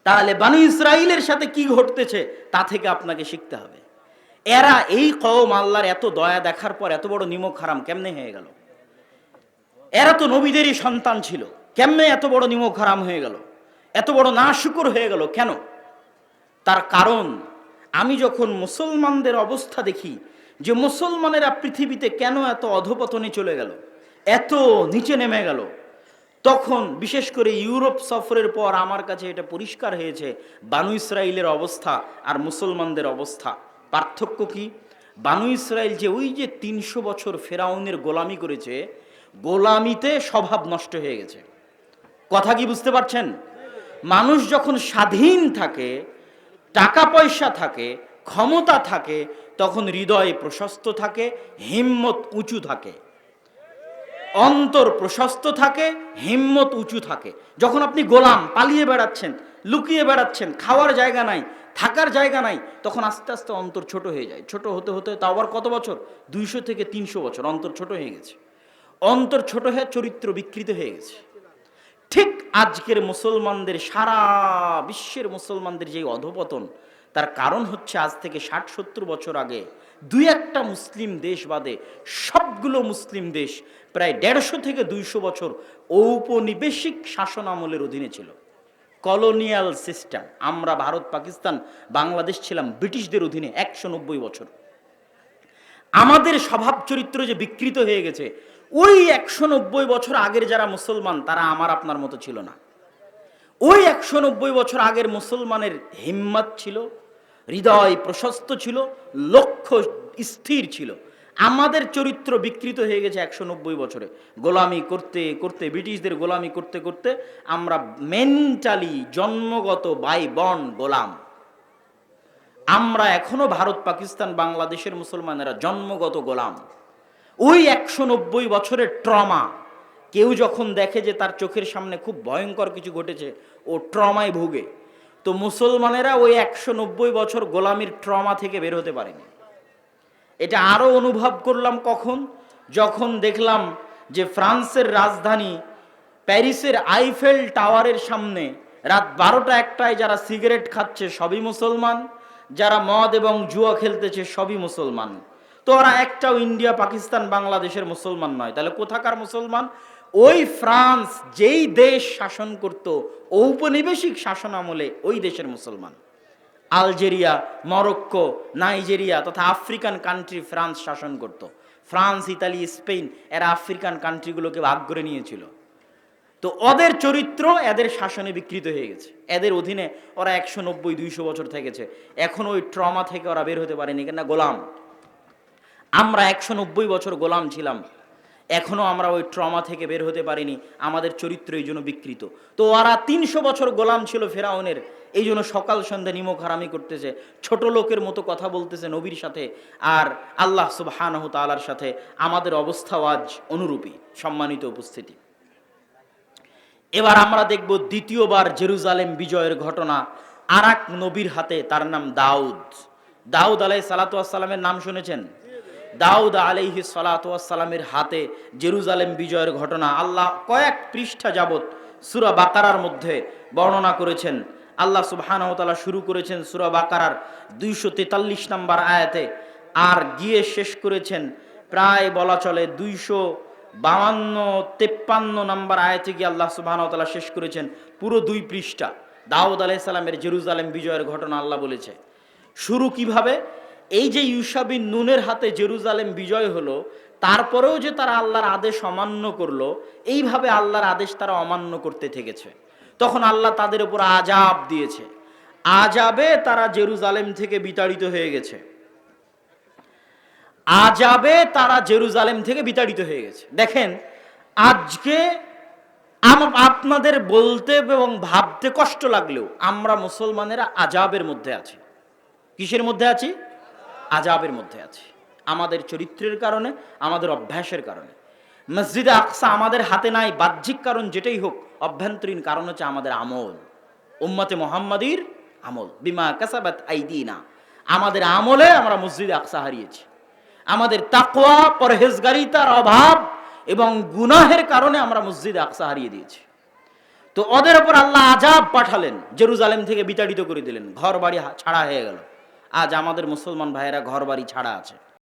তাহলে বনু ইসরাইলের সাথে কি ঘটতেছে তা থেকে আপনাকে শিখতে হবে। এরা এই কওম আল্লাহর এত দয়া দেখার পর এত বড় নিমক হারাম কেমনে হয়ে গেল? এরা তো নবীদেরই সন্তান ছিল, কেমনে এত বড় নিমক হারাম হয়ে গেল, এত বড় নাশুকর হয়ে গেল কেন? তার কারণ আমি যখন মুসলমানদের অবস্থা দেখি যে মুসলমানেরা পৃথিবীতে কেন এত অধপতনে চলে গেল, এত নিচে নেমে গেল, তখন বিশেষ করে ইউরোপ সফরের পর আমার কাছে এটা পরিষ্কার হয়েছে বানু ইসরাইলের অবস্থা আর মুসলমানদের অবস্থা পার্থক্য কি। বানু ইসরাইল যে ওই যে 300 বছর ফেরাউনের গোলামি করেছে, গোলামিতে স্বভাব নষ্ট হয়ে গেছে। কথা কি বুঝতে পারছেন? মানুষ যখন স্বাধীন থাকে, টাকা পয়সা থাকে, ক্ষমতা থাকে, তখন হৃদয় প্রশস্ত থাকে, হিম্মত উঁচু থাকে, অন্তর প্রশস্ত থাকে, হিম্মত উঁচু থাকে। যখন আপনি গোলাম, পালিয়ে বেড়াচ্ছেন, লুকিয়ে বেড়াচ্ছেন, খাওয়ার জায়গা নাই, থাকার জায়গা নাই, তখন আস্তে আস্তে অন্তর ছোট হয়ে যায়। ছোট হতে হতে তাও আবার কত বছর? 200 থেকে 300 বছর অন্তর ছোট হয়ে গেছে। অন্তর ছোট হয়ে চরিত্র বিকৃত হয়ে গেছে। ঠিক আজকের মুসলমানদের, সারা বিশ্বের মুসলমানদের যে অধপতন, তার কারণ হচ্ছে আজ থেকে 60-70 বছর আগে 2-1টা মুসলিম দেশ বাদে সবগুলো মুসলিম দেশ প্রায় 150 থেকে 200 বছর ঔপনিবেশিক শাসন আমলের অধীনে ছিল, কলোনিয়াল সিস্টেম। আমরা ভারত, পাকিস্তান, বাংলাদেশ ছিলাম ব্রিটিশদের অধীনে 190 বছর। আমাদের স্বভাব চরিত্র যে বিকৃত হয়ে গেছে, ওই 190 বছর আগের যারা মুসলমান তারা আমার আপনার মতো ছিল না। ওই 190 বছর আগের মুসলমানের হিম্মত ছিল, হৃদয় প্রশস্ত ছিল, লক্ষ্য স্থির ছিল। আমাদের চরিত্র বিকৃত হয়ে গেছে 190 বছরে। গোলামি করতে করতে, ব্রিটিশদের গোলামি করতে করতে আমরা মেন্টালি জন্মগত বাই বর্ন গোলাম। আমরা এখনো ভারত, পাকিস্তান, বাংলাদেশের মুসলমানেরা জন্মগত গোলাম। ওই 190 বছরের ট্রমা, কেউ যখন দেখে যে তার চোখের সামনে খুব ভয়ঙ্কর কিছু ঘটেছে, ও ট্রমায় ভোগে। তো মুসলমানেরা ওই 190 বছর গোলামির ট্রমা থেকে বের হতে পারেনি। এটা আরো অনুভব করলাম কখন, যখন দেখলাম যে ফ্রান্সের রাজধানী প্যারিসের আইফেল টাওয়ারের সামনে রাত 12টা-1টায় যারা সিগারেট খাচ্ছে সবই মুসলমান, যারা মদ এবং জুয়া খেলতেছে সবই মুসলমান। তো ওরা একটাও ইন্ডিয়া, পাকিস্তান, বাংলাদেশের মুসলমান নয়। তাহলে কোথাকার মুসলমান? ওই ফ্রান্স যেই দেশ শাসন করত ঔপনিবেশিক শাসন আমলে, ওই দেশের মুসলমান। আলজেরিয়া, মরক্কো, নাইজেরিয়া তথা আফ্রিকান কান্ট্রি ফ্রান্স শাসন করত। ফ্রান্স, ইতালি, স্পেন এরা আফ্রিকান কান্ট্রিগুলোকে ভাগ করে নিয়েছিল। তো ওদের চরিত্র এদের শাসনে বিকৃত হয়ে গেছে। এদের অধীনে ওরা 190-200 বছর থেকেছে। এখন ওই ট্রমা থেকে ওরা বের হতে পারেনি, কেন? গোলাম। আমরা 190 বছর গোলাম ছিলাম, এখনো আমরা ওই ট্রমা থেকে বের হতে পারিনি। আমাদের চরিত্র এই জন্য বিকৃত। তো ওরা 300 বছর গোলাম ছিল ফেরাউনের, এই জন্য সকাল সন্ধ্যা নিমক হারামি করতেছে, ছোট লোকের মতো কথা বলতেছে নবীর সাথে আর আল্লাহ সুবহানাহু তাআলার সাথে। আমাদের অবস্থাও আজ অনুরূপী। সম্মানিত উপস্থিতি, এবার আমরা দেখব দ্বিতীয়বার জেরুজালেম বিজয়ের ঘটনা আর এক নবীর হাতে। তার নাম দাউদ। দাউদ আলাইহিস সালাতু ওয়াস সালামের নাম শুনেছেন? দাউদ আলাইহিস সালাতু ওয়াস সালামের হাতে জেরুজালেম বিজয়ের ঘটনা আল্লাহ কয়েক পৃষ্ঠা যাবত সূরা বাকারার মধ্যে বর্ণনা করেছেন। আল্লাহ সুবহানাহু ওয়া তাআলা শুরু করেছেন সূরা বাকারার 243 নম্বর আয়াতে, আর গিয়ে শেষ করেছেন প্রায় বলা চলে 252-53 নম্বর আয়াতে গিয়ে আল্লাহ সুবহানাহু ওয়া তাআলা শেষ করেছেন পুরো 2 পৃষ্ঠা। দাউদ আলাইহিস সালামের জেরুজালেম বিজয়ের ঘটনা আল্লাহ বলেছে। শুরু কিভাবে? এই যে ইউশা বিন নুনের হাতে জেরুজালেম বিজয় হলো, তারপরেও যে তারা আল্লাহর আদেশ অমান্য করলো, এইভাবে আল্লাহর আদেশ তারা অমান্য করতে থেকেছে। তখন আল্লাহ তাদের উপর আযাব দিয়েছে। আযাবে তারা জেরুজালেম থেকে বিতাড়িত হয়ে গেছে। আযাবে তারা জেরুজালেম থেকে বিতাড়িত হয়ে গেছে। দেখেন, আজকে আপনাদের বলতে এবং ভাবতে কষ্ট লাগলেও আমরা মুসলমানেরা আযাবের মধ্যে আছি। কিসের মধ্যে আছি? আযাবের মধ্যে আছি। আমাদের চরিত্রের কারণে, আমাদের অভ্যাসের কারণে। মসজিদে আকসা আমাদের হাতে নাই, বাহ্যিক কারণ যেটাই হোক, অভ্যন্তরীণ কারণ হচ্ছে আমাদের আমল, উম্মতে মুহাম্মাদির আমল। বিমা কাসাবাত আইদিনা, আমাদের আমলে আমরা মসজিদে আকসা হারিয়েছি। আমাদের তাকওয়া, পরহেজগারিতার অভাব এবং গুনাহের কারণে আমরা মসজিদে আকসা হারিয়ে দিয়েছি। তো ওদের উপর আল্লাহ আযাব পাঠালেন, জেরুজালেম থেকে বিতাড়িত করে দিলেন, ঘর বাড়ি ছাড়া হয়ে গেল। আজ আমাদের মুসলমান ভাইয়েরা ঘর বাড়ি ছাড়া আছে।